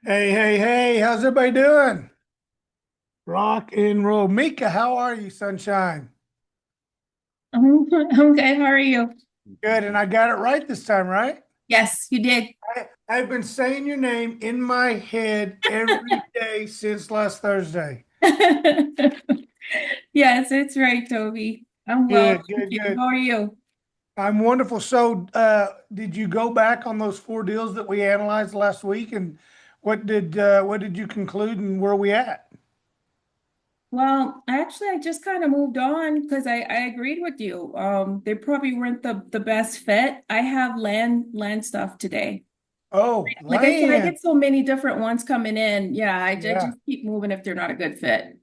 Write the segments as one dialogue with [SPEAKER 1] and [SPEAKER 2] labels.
[SPEAKER 1] Hey, hey, hey, how's everybody doing? Rock and roll. Mika, how are you, sunshine?
[SPEAKER 2] I'm good. How are you?
[SPEAKER 1] Good, and I got it right this time, right?
[SPEAKER 2] Yes, you did.
[SPEAKER 1] I've been saying your name in my head every day since last Thursday.
[SPEAKER 2] Yes, it's right, Toby. I'm well.
[SPEAKER 1] Good,
[SPEAKER 2] Thank
[SPEAKER 1] good,
[SPEAKER 2] you.
[SPEAKER 1] good.
[SPEAKER 2] How are you?
[SPEAKER 1] I'm wonderful. So, did you go back on those four deals that we analyzed last week, and what did you conclude, and where are we at?
[SPEAKER 2] Well, actually, I just kind of moved on because I agreed with you. They probably weren't the best fit. I have land stuff today.
[SPEAKER 1] Oh,
[SPEAKER 2] Like I said, I
[SPEAKER 1] land.
[SPEAKER 2] get so many different ones coming in. Yeah, I
[SPEAKER 1] Yeah.
[SPEAKER 2] just keep moving if they're not a good fit.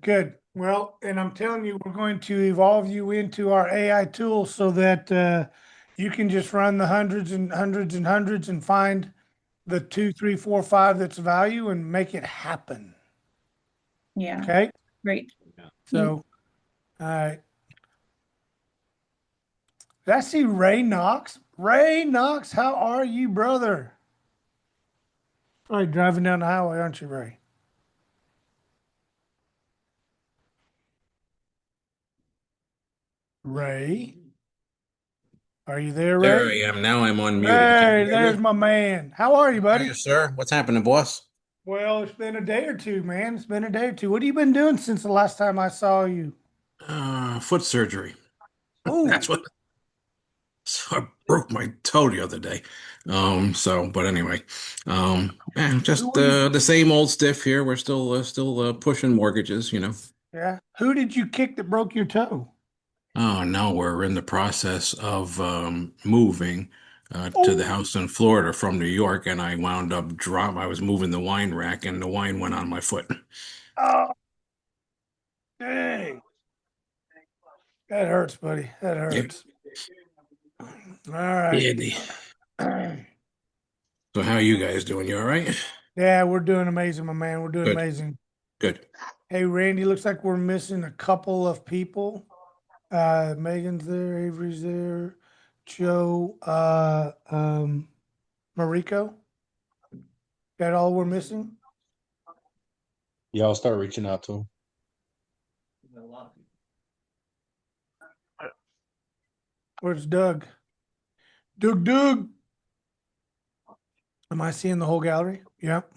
[SPEAKER 1] Good. Well, and I'm telling you, we're going to evolve you into our AI tool so that you can just run the hundreds and hundreds and hundreds and find the two, three, four, five that's value and make it happen.
[SPEAKER 2] Yeah,
[SPEAKER 1] Okay.
[SPEAKER 2] great. You
[SPEAKER 1] So, all right. Did I see Ray Knox? Ray Knox, how are you, brother? Probably driving down the highway, aren't you, Ray? Ray, are you there,
[SPEAKER 3] There
[SPEAKER 1] Ray?
[SPEAKER 3] I am. Now I'm unmuted. Can you
[SPEAKER 1] Hey,
[SPEAKER 3] hear
[SPEAKER 1] there's
[SPEAKER 3] me?
[SPEAKER 1] my man. How are you,
[SPEAKER 3] How are you,
[SPEAKER 1] buddy?
[SPEAKER 3] sir? What's happening, boss?
[SPEAKER 1] Well, it's been a day or two, man. It's been a day or two. What have you been doing since the last time I saw you?
[SPEAKER 3] Foot surgery. That's
[SPEAKER 1] Oh,
[SPEAKER 3] what. So I broke my toe the other day. But anyway, man,
[SPEAKER 1] who
[SPEAKER 3] just
[SPEAKER 1] were you?
[SPEAKER 3] the same old stiff here. We're still pushing mortgages.
[SPEAKER 1] Yeah. Who did you kick that broke your toe?
[SPEAKER 3] Oh no, we're in the process of moving to the
[SPEAKER 1] Oh,
[SPEAKER 3] house in Florida from New York, and I wound up drop. I was moving the wine rack, and the wine went on my foot.
[SPEAKER 1] oh, dang. That hurts, buddy. That
[SPEAKER 3] Yep.
[SPEAKER 1] hurts. All right.
[SPEAKER 3] Yeah. So how you guys doing? You all right?
[SPEAKER 1] Yeah, we're doing amazing, my man. We're doing
[SPEAKER 3] Good.
[SPEAKER 1] amazing.
[SPEAKER 3] Good.
[SPEAKER 1] Hey, Randy, looks like we're missing a couple of people. Megan's there, Avery's there, Joe, Mariko. That all we're missing?
[SPEAKER 4] Yeah, I'll start reaching out to him.
[SPEAKER 1] Where's Doug? Doug. Am I seeing the whole gallery? Yep.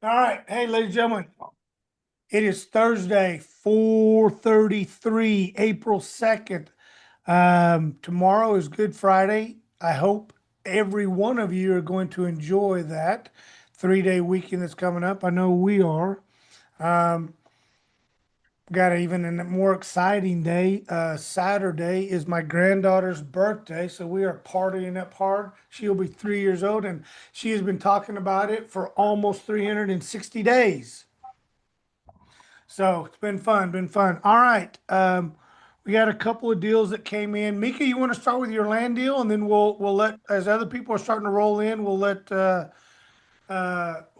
[SPEAKER 1] All right. Hey, ladies and gentlemen, it is Thursday, 4:33, April 2nd. Tomorrow is Good Friday. I hope every one of you are going to enjoy that 3-day weekend that's coming up. I know we are. Um, Got even a more exciting day. Saturday is my granddaughter's birthday, so we are partying up hard. She'll be 3 years old, and she has been talking about it for almost 360 days. So it's been fun, been fun. All right. We got a couple of deals that came in. Mika, you want to start with your land deal, and then we'll let as other people are starting to roll in, we'll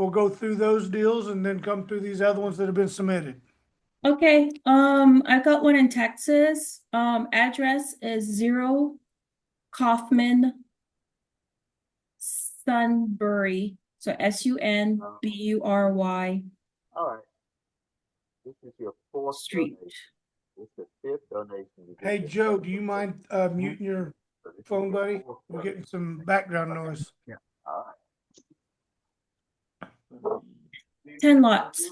[SPEAKER 1] go through those deals and then come through these other ones that have been submitted.
[SPEAKER 2] okay? I got one in Texas. Address is 0 Kaufman Sunbury. So Sunbury
[SPEAKER 5] All right, this is your fourth
[SPEAKER 2] Street.
[SPEAKER 5] donation. This is the fifth donation you get
[SPEAKER 1] Hey,
[SPEAKER 5] this
[SPEAKER 1] Joe,
[SPEAKER 5] month
[SPEAKER 1] do you
[SPEAKER 5] from Toby.
[SPEAKER 1] mind muting your
[SPEAKER 5] So this is
[SPEAKER 1] phone,
[SPEAKER 5] your
[SPEAKER 1] buddy?
[SPEAKER 5] fourth
[SPEAKER 1] We're getting
[SPEAKER 5] donation.
[SPEAKER 1] some background
[SPEAKER 5] Okay.
[SPEAKER 1] noise.
[SPEAKER 5] Yeah. All
[SPEAKER 2] 10 lots.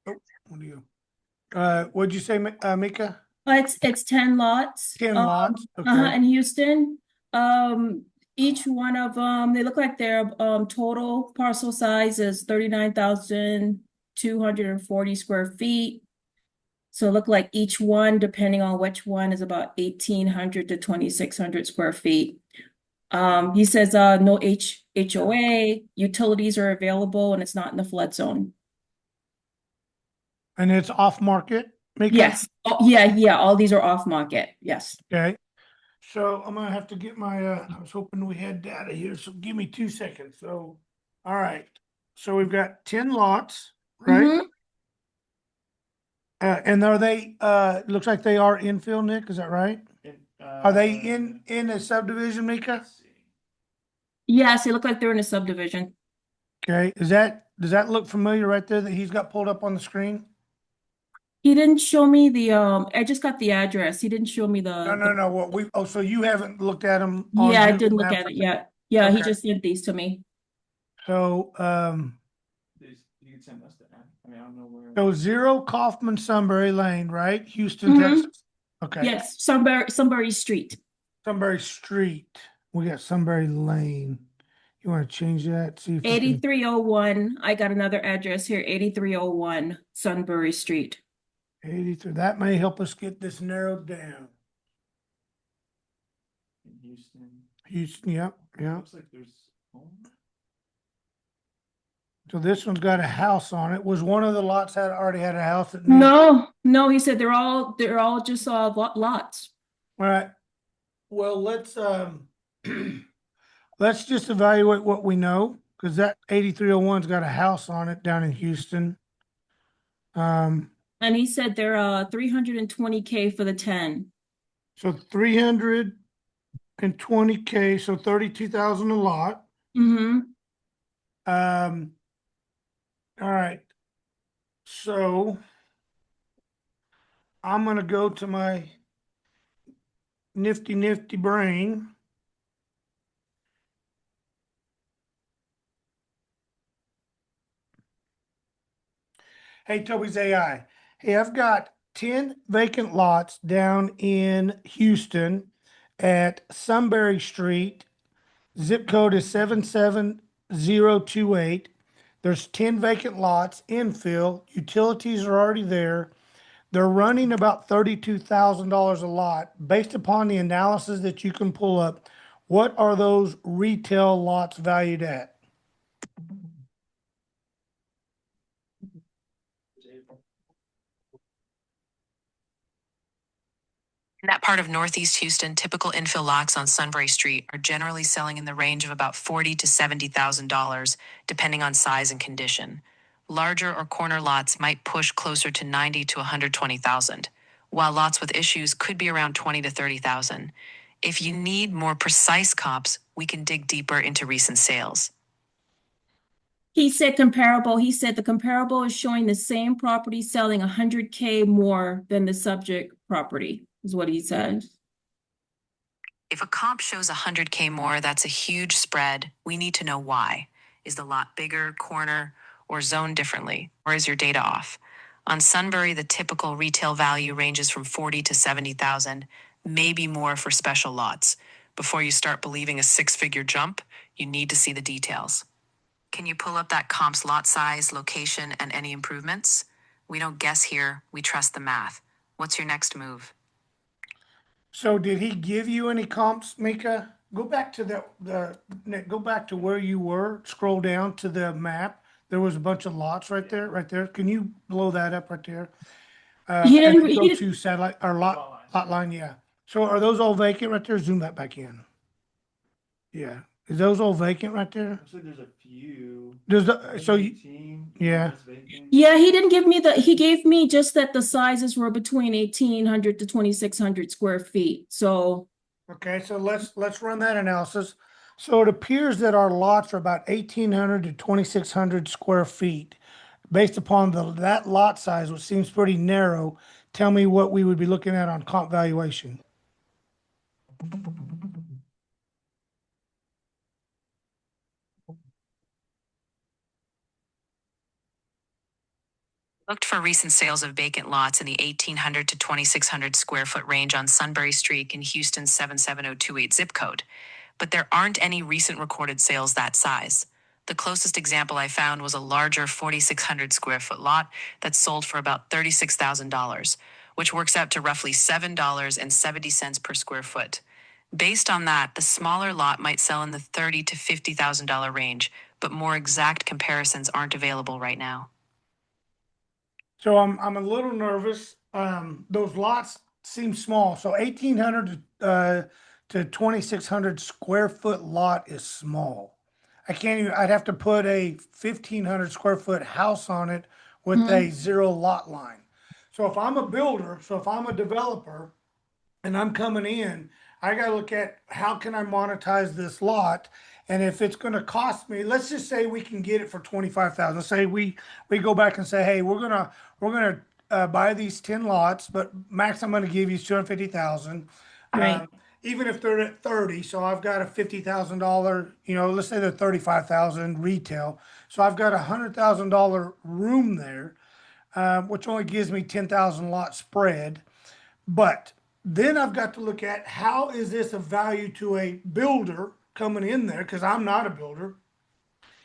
[SPEAKER 1] Oh, what do you? What'd you say, Mika?
[SPEAKER 2] It's 10 lots.
[SPEAKER 1] 10 lots. Okay.
[SPEAKER 2] In Houston. Um, each one of them, they look like their total parcel size is 39,240 square feet. So it look like each one, depending on which one, is about 1,800 to 2,600 square feet. He says no HOA, utilities are available, and it's not in the flood zone.
[SPEAKER 1] And it's off market, Mika?
[SPEAKER 2] Yes. Oh, yeah. All these are off market. Yes.
[SPEAKER 1] Okay. So I'm gonna have to get my, I was hoping we had data here, so give me 2 seconds. So, all right. So we've got 10 lots, right?
[SPEAKER 2] Mm-hmm.
[SPEAKER 1] And are they, looks like they are infill, Nick, is that right? Are they in a subdivision, Mika?
[SPEAKER 2] Yes, they look like they're in a subdivision.
[SPEAKER 1] Okay, does that look familiar right there that he's got pulled up on the screen?
[SPEAKER 2] He didn't show me the, I just got the address. He didn't show me the,
[SPEAKER 1] No, what we, oh, so you haven't looked at them on
[SPEAKER 2] yeah, I
[SPEAKER 1] Google
[SPEAKER 2] didn't look
[SPEAKER 1] Maps?
[SPEAKER 2] at it yet. Yeah, he
[SPEAKER 1] Okay,
[SPEAKER 2] just sent these to me.
[SPEAKER 1] so,
[SPEAKER 6] You can send us that. I mean, I don't know where.
[SPEAKER 1] so 0 Sunbury Lane, right? Houston,
[SPEAKER 2] Mhm.
[SPEAKER 1] Texas. Okay,
[SPEAKER 2] Yes, Sunbury Street.
[SPEAKER 1] Sunbury Street. We got Sunbury Lane. You want to change that? See if we can,
[SPEAKER 2] 8301. I got another address here, 8301 Sunbury Street.
[SPEAKER 1] 83. That may help us get this narrowed down.
[SPEAKER 6] In Houston.
[SPEAKER 1] Houston, yep, yep.
[SPEAKER 6] Looks like there's home.
[SPEAKER 1] So this one's got a house on it. Was one of the lots already had a house that needs?
[SPEAKER 2] No, he said they're all just lots.
[SPEAKER 1] All right. Well, let's just evaluate what we know, because that 8301's got a house on it down in Houston.
[SPEAKER 2] And he said they're 320K for the 10.
[SPEAKER 1] So 320K, so 32,000 a lot.
[SPEAKER 2] Mm-hmm.
[SPEAKER 1] All right. So I'm gonna go to my nifty brain. Hey, Toby's AI. Hey, I've got 10 vacant lots down in Houston at Sunbury Street. Zip code is 77028. There's 10 vacant lots, infill. Utilities are already there. They're running about $32,000 a lot. Based upon the analysis that you can pull up, what are those retail lots valued at?
[SPEAKER 7] In that part of Northeast Houston, typical infill lots on Sunbury Street are generally selling in the range of about $40,000 to $70,000, depending on size and condition. Larger or corner lots might push closer to $90,000 to $120,000, while lots with issues could be around $20,000 to $30,000. If you need more precise comps, we can dig deeper into recent sales.
[SPEAKER 2] He said comparable. He said the comparable is showing the same property selling 100K more than the subject property, is what he said.
[SPEAKER 7] If a comp shows 100K more, that's a huge spread. We need to know why. Is the lot bigger, corner, or zoned differently? Or is your data off? On Sunbury, the typical retail value ranges from 40 to 70,000, maybe more for special lots. Before you start believing a six-figure jump, you need to see the details. Can you pull up that comp's lot size, location, and any improvements? We don't guess here, we trust the math. What's your next move?
[SPEAKER 1] So did he give you any comps, Mika? Go back to Nick, go back to where you were, scroll down to the map. There was a bunch of lots right there. Can you blow that up right there?
[SPEAKER 2] He
[SPEAKER 1] And
[SPEAKER 2] didn't,
[SPEAKER 1] then
[SPEAKER 2] he
[SPEAKER 1] go
[SPEAKER 2] didn't,
[SPEAKER 1] to satellite or lot line, yeah. So are those all vacant right there? Zoom that back in. Yeah. Is those all vacant right there?
[SPEAKER 6] Looks like there's a few.
[SPEAKER 1] Does the, so you,
[SPEAKER 6] 18,
[SPEAKER 1] yeah.
[SPEAKER 6] that's vacant.
[SPEAKER 2] yeah, he didn't give me he gave me just that the sizes were between 1,800 to 2,600 square feet. So,
[SPEAKER 1] Okay, so let's run that analysis. So it appears that our lots are about 1,800 to 2,600 square feet. Based upon that lot size, which seems pretty narrow, tell me what we would be looking at on comp valuation.
[SPEAKER 7] Looked for recent sales of vacant lots in the 1,800 to 2,600 square foot range on Sunbury Street in Houston's 77028 zip code, but there aren't any recent recorded sales that size. The closest example I found was a larger 4,600 square foot lot that sold for about $36,000, which works out to roughly $7.70 per square foot. Based on that, the smaller lot might sell in the $30,000 to $50,000 range, but more exact comparisons aren't available right now.
[SPEAKER 1] So I'm a little nervous. Those lots seem small. So 1,800 to 2,600 square foot lot is small. I can't even, I'd have to put a 1,500 square foot house on it with a zero lot line. So if I'm a builder, so if I'm a developer and I'm coming in, I gotta look at how can I monetize this lot? And if it's gonna cost me, let's just say we can get it for 25,000. Say we go back and say, hey, we're gonna buy these 10 lots, but max I'm gonna give you is 250,000.
[SPEAKER 2] Right.
[SPEAKER 1] Even if they're at 30, so I've got a $50,000, let's say they're 35,000 retail. So I've got $100,000 room there, which only gives me 10,000 lot spread. But then I've got to look at how is this of value to a builder coming in there, because I'm not a builder.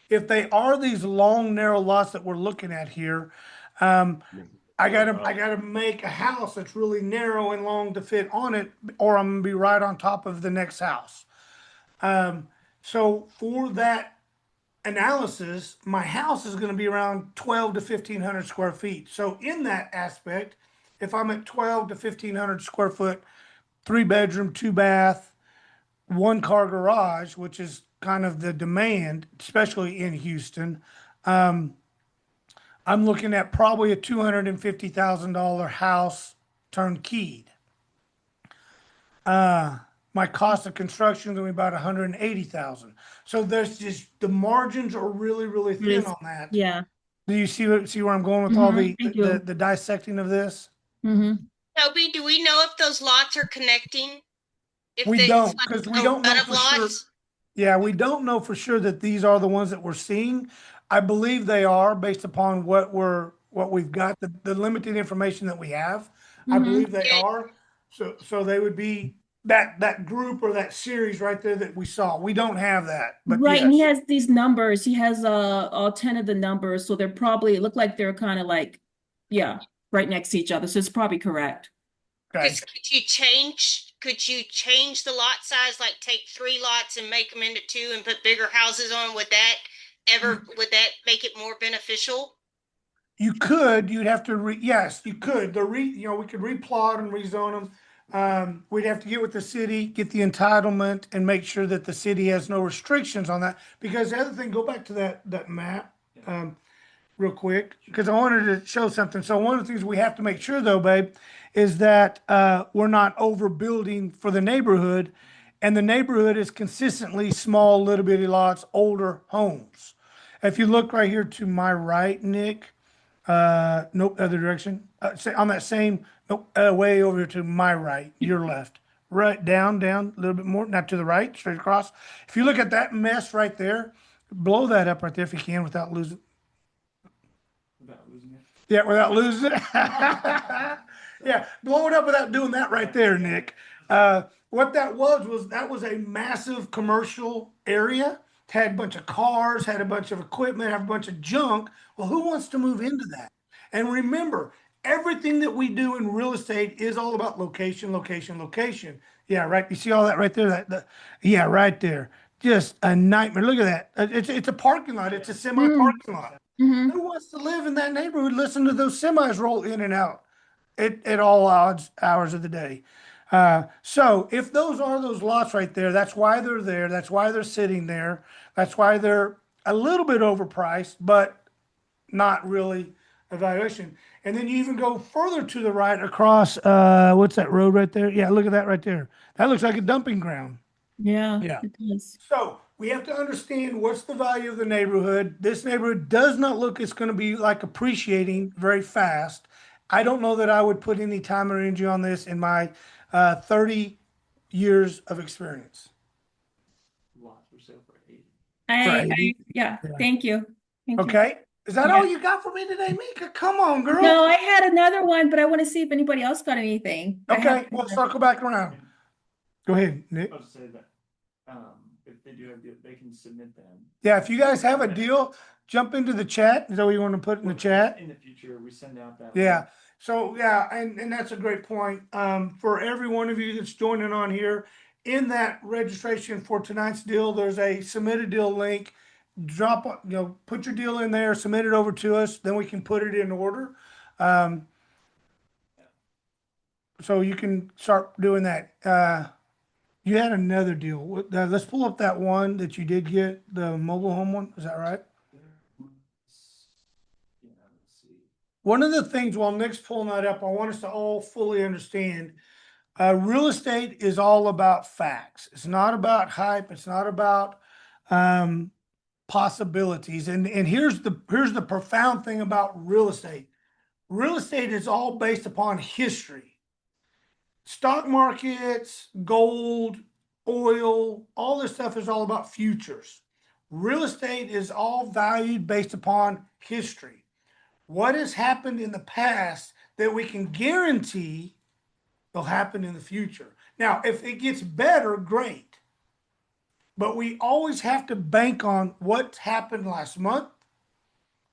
[SPEAKER 1] If they are these long, narrow lots that we're looking at here, I gotta make a house that's really narrow and long to fit on it, or I'm gonna be right on top of the next house. So for that analysis, my house is gonna be around 12 to 1,500 square feet. So in that aspect, if I'm at 12 to 1,500 square foot, 3 bedroom, 2 bath, 1 car garage, which is kind of the demand, especially in Houston, I'm looking at probably a $250,000 house turnkeyed. My cost of construction is gonna be about 180,000. So there's just the margins are really, really thin on that.
[SPEAKER 2] Yeah.
[SPEAKER 1] Do you see where I'm going with all the
[SPEAKER 2] I do.
[SPEAKER 1] the dissecting of this?
[SPEAKER 8] Toby, do we know if those lots are connecting? If
[SPEAKER 1] We
[SPEAKER 8] it's
[SPEAKER 1] don't,
[SPEAKER 8] like
[SPEAKER 1] because we
[SPEAKER 8] a
[SPEAKER 1] don't know
[SPEAKER 8] run of
[SPEAKER 1] for sure.
[SPEAKER 8] lots?
[SPEAKER 1] Yeah, we don't know for sure that these are the ones that we're seeing. I believe they are based upon what we've got, the limited information that we have. I believe they
[SPEAKER 8] Yeah.
[SPEAKER 1] are. So they would be that group or that series right there that we saw. We don't have that, but
[SPEAKER 2] Right, and he
[SPEAKER 1] yes.
[SPEAKER 2] has these numbers. He has all 10 of the numbers, so they're probably, it look like they're kind of like, yeah, right next to each other. So it's probably correct.
[SPEAKER 1] Okay.
[SPEAKER 8] Could you change the lot size, like take 3 lots and make them into 2 and put bigger houses on? Would that make it more beneficial?
[SPEAKER 1] You could, you'd have to yes, you could. We could replot and rezone them. We'd have to get with the city, get the entitlement, and make sure that the city has no restrictions on that. Because the other thing, go back to that map, real quick, because I wanted to show something. So one of the things we have to make sure though, babe, is that we're not overbuilding for the neighborhood, and the neighborhood is consistently small, little bitty lots, older homes. If you look right here to my right, Nick, nope, other direction. On that same, nope, way over here to my right, your left. Right, down, a little bit more, not to the right, straight across. If you look at that mess right there, blow that up right there if you can without losing.
[SPEAKER 6] Without losing it.
[SPEAKER 1] Yeah, without losing it. Yeah, blow it up without doing that right there, Nick. What that was a massive commercial area. Had a bunch of cars, had a bunch of equipment, had a bunch of junk. Well, who wants to move into that? And remember, everything that we do in real estate is all about location, location, location. Yeah, right. You see all that right there? Yeah, right there. Just a nightmare. Look at that. It's a parking lot. It's a semi parking lot. Who wants to live in that neighborhood? Listen to those semis roll in and out at all odds hours of the day. So if those are those lots right there, that's why they're there. That's why they're sitting there. That's why they're a little bit overpriced, but not really a valuation. And then you even go further to the right across, what's that road right there? Yeah, look at that right there. That looks like a dumping ground.
[SPEAKER 2] Yeah,
[SPEAKER 1] Yeah.
[SPEAKER 2] it does.
[SPEAKER 1] So we have to understand what's the value of the neighborhood. This neighborhood does not look it's going to be like appreciating very fast. I don't know that I would put any time or energy on this in my 30 years of experience.
[SPEAKER 6] Lots for sale for 80.
[SPEAKER 1] For 80?
[SPEAKER 2] Yeah,
[SPEAKER 1] Yeah.
[SPEAKER 2] thank you. Thank you.
[SPEAKER 1] Okay. Is that
[SPEAKER 2] Yeah.
[SPEAKER 1] all you got for me today, Mika? Come on, girl.
[SPEAKER 2] No, I had another one, but I want to see if anybody else got anything. I have-
[SPEAKER 1] Okay, we'll circle back around. Go ahead, Nick.
[SPEAKER 6] I'll just say that, if they do have, they can submit them.
[SPEAKER 1] Yeah, if you guys have a deal, jump into the chat. Is that what you want to put in the chat?
[SPEAKER 6] In the future, we send out that.
[SPEAKER 1] Yeah. So yeah, and that's a great point. For every one of you that's joining on here, in that registration for tonight's deal, there's a submit a deal link. Put your deal in there, submit it over to us, then we can put it in order. So you can start doing that. You had another deal. Let's pull up that one that you did get, the mobile home one. Is that right?
[SPEAKER 6] Yeah, let's see.
[SPEAKER 1] One of the things while Nick's pulling that up, I want us to all fully understand. Real estate is all about facts. It's not about hype. It's not about possibilities. And here's the profound thing about real estate. Real estate is all based upon history. Stock markets, gold, oil, all this stuff is all about futures. Real estate is all valued based upon history. What has happened in the past that we can guarantee will happen in the future. Now, if it gets better, great. But we always have to bank on what happened last month,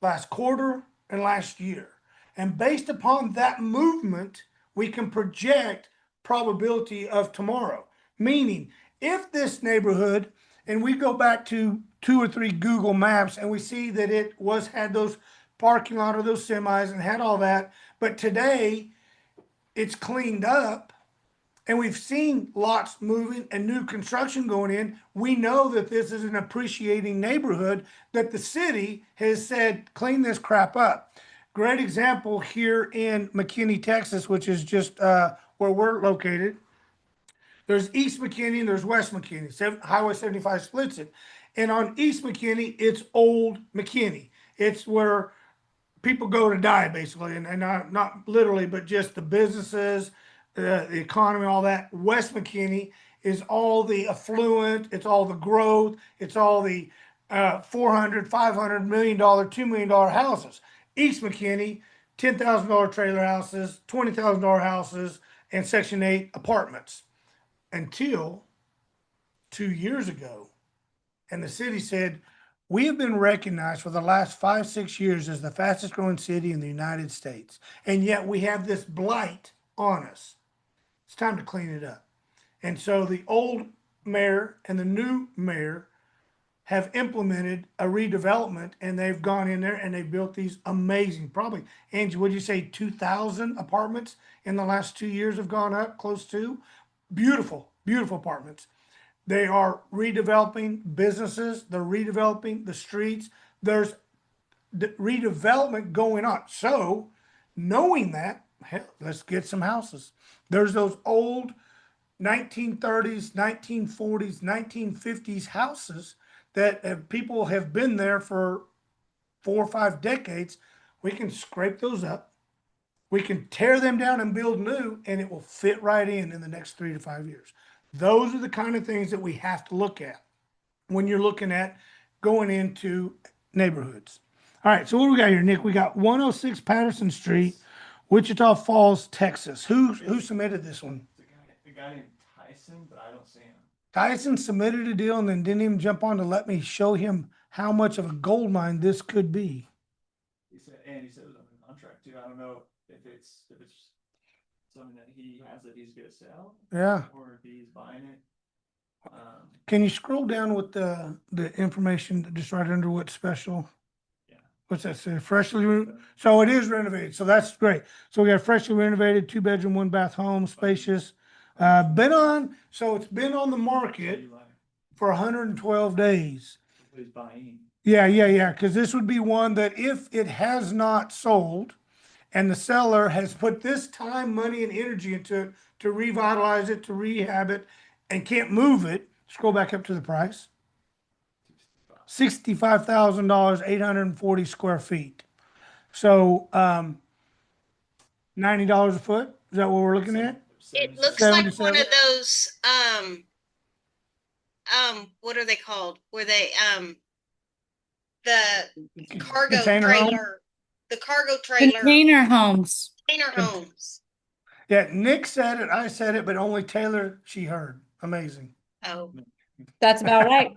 [SPEAKER 1] last quarter, and last year. And based upon that movement, we can project probability of tomorrow. Meaning, if this neighborhood, and we go back to 2 or 3 Google Maps and we see that it had those parking lot of those semis and had all that, but today it's cleaned up and we've seen lots moving and new construction going in, we know that this is an appreciating neighborhood that the city has said, clean this crap up. Great example here in McKinney, Texas, which is just where we're located. There's East McKinney and there's West McKinney. Highway 75 splits it. And on East McKinney, it's Old McKinney. It's where people go to die, basically, and not literally, but just the businesses, the economy, all that. West McKinney is all the affluent, it's all the growth, it's all the $400, $500 million, $2 million houses. East McKinney, $10,000 trailer houses, $20,000 houses, and Section 8 apartments. Until 2 years ago, and the city said, we have been recognized for the last 5, 6 years as the fastest growing city in the United States. And yet we have this blight on us. It's time to clean it up. And so the old mayor and the new mayor have implemented a redevelopment, and they've gone in there and they've built these amazing, probably, Angie, would you say 2,000 apartments in the last 2 years have gone up, close to? Beautiful, beautiful apartments. They are redeveloping businesses. They're redeveloping the streets. There's redevelopment going on. So, knowing that, hell, let's get some houses. There's those old 1930s, 1940s, 1950s houses that people have been there for 4 or 5 decades. We can scrape those up. We can tear them down and build new, and it will fit right in the next 3 to 5 years. Those are the kind of things that we have to look at when you're looking at going into neighborhoods. All right, so what do we got here, Nick? We got 106 Patterson Street, Wichita Falls, Texas. Who submitted this one?
[SPEAKER 6] The guy named Tyson, but I don't see him.
[SPEAKER 1] Tyson submitted a deal and then didn't even jump on to let me show him how much of a gold mine this could be.
[SPEAKER 6] He said it was under contract too. I don't know if it's something that he has that he's gonna sell,
[SPEAKER 1] Yeah.
[SPEAKER 6] or if he's buying it.
[SPEAKER 1] Can you scroll down with the information just right under what's special?
[SPEAKER 6] Yeah.
[SPEAKER 1] What's that say? So it is renovated. So that's great. So we got freshly renovated, 2 bedroom, 1 bath home, spacious. It's been on the market for 112 days.
[SPEAKER 6] He's buying.
[SPEAKER 1] Yeah. Because this would be one that if it has not sold and the seller has put this time, money, and energy into it to revitalize it, to rehab it, and can't move it, scroll back up to the price. $65,000, 840 square feet. So $90 a foot. Is that what we're looking at?
[SPEAKER 8] It looks like one
[SPEAKER 1] 77?
[SPEAKER 8] of those, what are they called? Where they, the cargo
[SPEAKER 1] Container home?
[SPEAKER 8] trailer, the cargo trailer,
[SPEAKER 2] Container homes.
[SPEAKER 8] container homes.
[SPEAKER 1] Yeah, Nick said it, I said it, but only Taylor, she heard. Amazing.
[SPEAKER 8] Oh,
[SPEAKER 2] That's about right.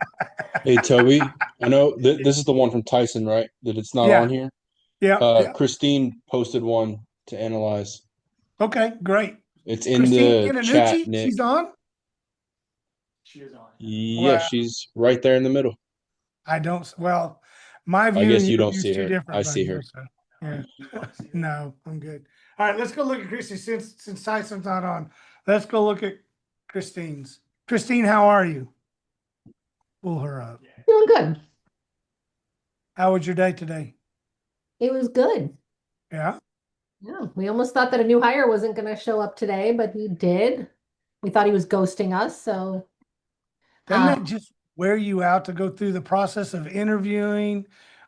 [SPEAKER 4] Hey, Toby, I know this is the one from Tyson, right? That it's not
[SPEAKER 1] Yeah.
[SPEAKER 4] on here.
[SPEAKER 1] Yeah.
[SPEAKER 4] Christine posted one to analyze.
[SPEAKER 1] Okay, great.
[SPEAKER 4] It's in
[SPEAKER 1] Christine
[SPEAKER 4] the chat,
[SPEAKER 1] Iannucci,
[SPEAKER 4] Nick.
[SPEAKER 1] she's on?
[SPEAKER 6] She is on.
[SPEAKER 4] Yeah,
[SPEAKER 1] Wow.
[SPEAKER 4] she's right there in the middle.
[SPEAKER 1] My view
[SPEAKER 4] guess
[SPEAKER 1] and
[SPEAKER 4] you
[SPEAKER 1] your
[SPEAKER 4] don't
[SPEAKER 1] view's
[SPEAKER 4] see
[SPEAKER 1] too
[SPEAKER 4] her.
[SPEAKER 1] different.
[SPEAKER 4] I see her.
[SPEAKER 1] So, yeah.
[SPEAKER 6] You wanna see that?
[SPEAKER 1] No, I'm good. All right, let's go look at Christy since Tyson's not on. Let's go look at Christine's. Christine, how are you? Pull her up.
[SPEAKER 9] Doing good.
[SPEAKER 1] How was your day today?
[SPEAKER 9] It was good.
[SPEAKER 1] Yeah.
[SPEAKER 9] Yeah, we almost thought that a new hire wasn't going to show up today, but he did. We thought he was ghosting us, so
[SPEAKER 1] Doesn't
[SPEAKER 9] um,
[SPEAKER 1] that just wear you out to go through the process of interviewing,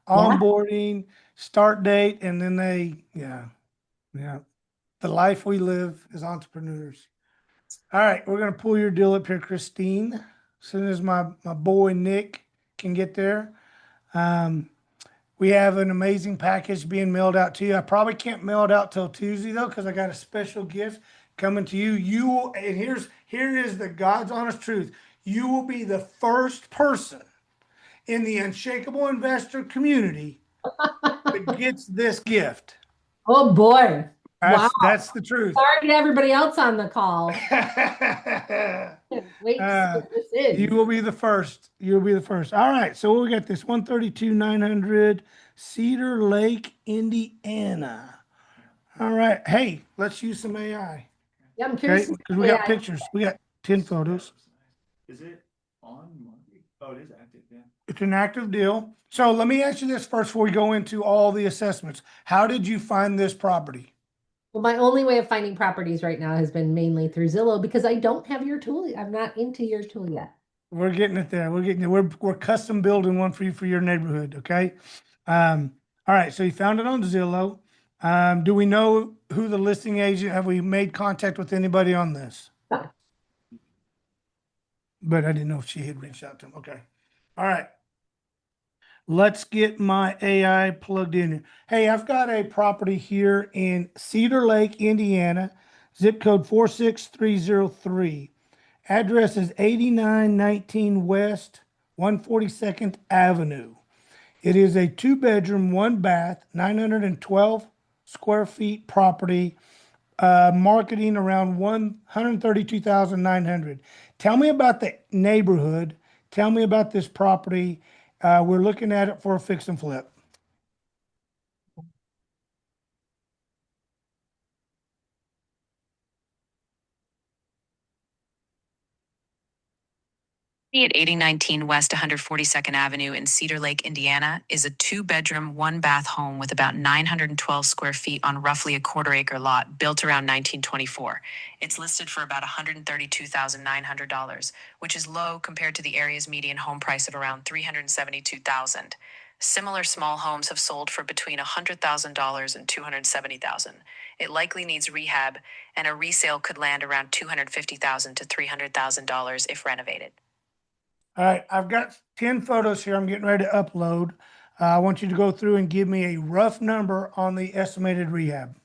[SPEAKER 9] yeah.
[SPEAKER 1] onboarding, start date, and then yeah. The life we live as entrepreneurs. All right, we're gonna pull your deal up here, Christine. As soon as my boy Nick can get there. Um, we have an amazing package being mailed out to you. I probably can't mail it out till Tuesday though, because I got a special gift coming to you. You will, and here is the God's honest truth. You will be the first person in the unshakable investor community that gets this gift.
[SPEAKER 9] Oh boy. Wow.
[SPEAKER 1] That's the truth.
[SPEAKER 9] Sorry to everybody else on the call. Wait to see
[SPEAKER 1] Uh,
[SPEAKER 9] what this
[SPEAKER 1] you
[SPEAKER 9] is.
[SPEAKER 1] will be the first. You'll be the first. All right. So we got this 132,900 Cedar Lake, Indiana. All right. Hey, let's use some AI.
[SPEAKER 9] Yeah, I'm
[SPEAKER 1] Okay.
[SPEAKER 9] curious.
[SPEAKER 1] Because we got pictures. We got 10 photos.
[SPEAKER 6] Is it on Monday? Oh, it is active, yeah.
[SPEAKER 1] It's an active deal. So let me ask you this first before we go into all the assessments. How did you find this property?
[SPEAKER 9] Well, my only way of finding properties right now has been mainly through Zillow because I don't have your tool. I'm not into your tool yet.
[SPEAKER 1] We're getting it there. We're getting it. We're custom building one for you for your neighborhood. Okay. All right. So you found it on Zillow. Do we know who the listing agent? Have we made contact with anybody on this?
[SPEAKER 9] No.
[SPEAKER 1] But I didn't know if she had reached out to him. Okay. All right. Let's get my AI plugged in here. Hey, I've got a property here in Cedar Lake, Indiana, zip code 46303. Address is 8919 West 142nd Avenue. It is a 2-bedroom, 1 bath, 912 square feet property, marketing around 132,900. Tell me about the neighborhood. Tell me about this property. We're looking at it for a fix and flip.
[SPEAKER 7] At 8019 West 142nd Avenue in Cedar Lake, Indiana, is a 2-bedroom, 1 bath home with about 912 square feet on roughly a quarter-acre lot built around 1924. It's listed for about $132,900, which is low compared to the area's median home price of around $372,000. Similar small homes have sold for between $100,000 and $270,000. It likely needs rehab, and a resale could land around $250,000 to $300,000 if renovated.
[SPEAKER 1] All right, I've got 10 photos here I'm getting ready to upload. I want you to go through and give me a rough number on the estimated rehab.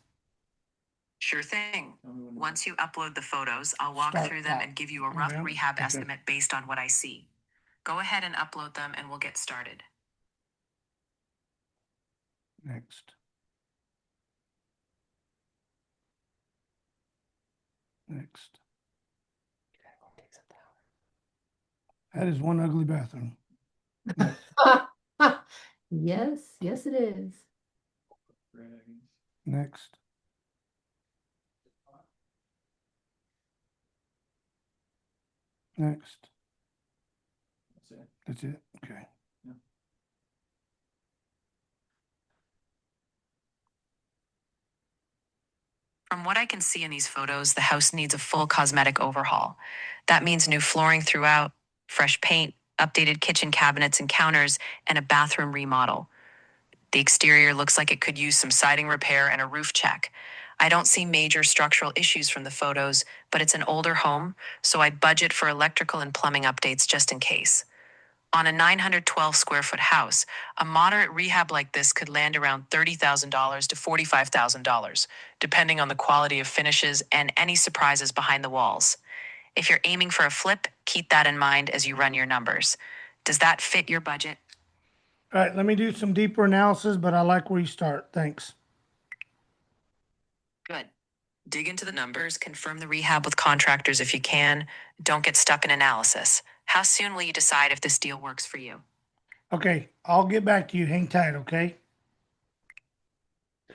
[SPEAKER 7] Sure thing. Once you upload the photos, I'll walk
[SPEAKER 1] Start
[SPEAKER 7] through them
[SPEAKER 1] that.
[SPEAKER 7] and give you a rough
[SPEAKER 1] Okay.
[SPEAKER 7] rehab
[SPEAKER 1] Okay.
[SPEAKER 7] estimate based on what I see. Go ahead and upload them and we'll get started.
[SPEAKER 1] Next. Next. That is one ugly bathroom.
[SPEAKER 9] Yes, yes, it is.
[SPEAKER 1] Next. Next.
[SPEAKER 6] That's it.
[SPEAKER 1] That's it. Okay.
[SPEAKER 6] Yeah.
[SPEAKER 7] From what I can see in these photos, the house needs a full cosmetic overhaul. That means new flooring throughout, fresh paint, updated kitchen cabinets and counters, and a bathroom remodel. The exterior looks like it could use some siding repair and a roof check. I don't see major structural issues from the photos, but it's an older home, so I budget for electrical and plumbing updates just in case. On a 912 square foot house, a moderate rehab like this could land around $30,000 to $45,000, depending on the quality of finishes and any surprises behind the walls. If you're aiming for a flip, keep that in mind as you run your numbers. Does that fit your budget?
[SPEAKER 1] All right, let me do some deeper analysis, but I like where you start. Thanks.
[SPEAKER 7] Good. Dig into the numbers, confirm the rehab with contractors if you can. Don't get stuck in analysis. How soon will you decide if this deal works for you?
[SPEAKER 1] Okay, I'll get back to you. Hang tight, okay?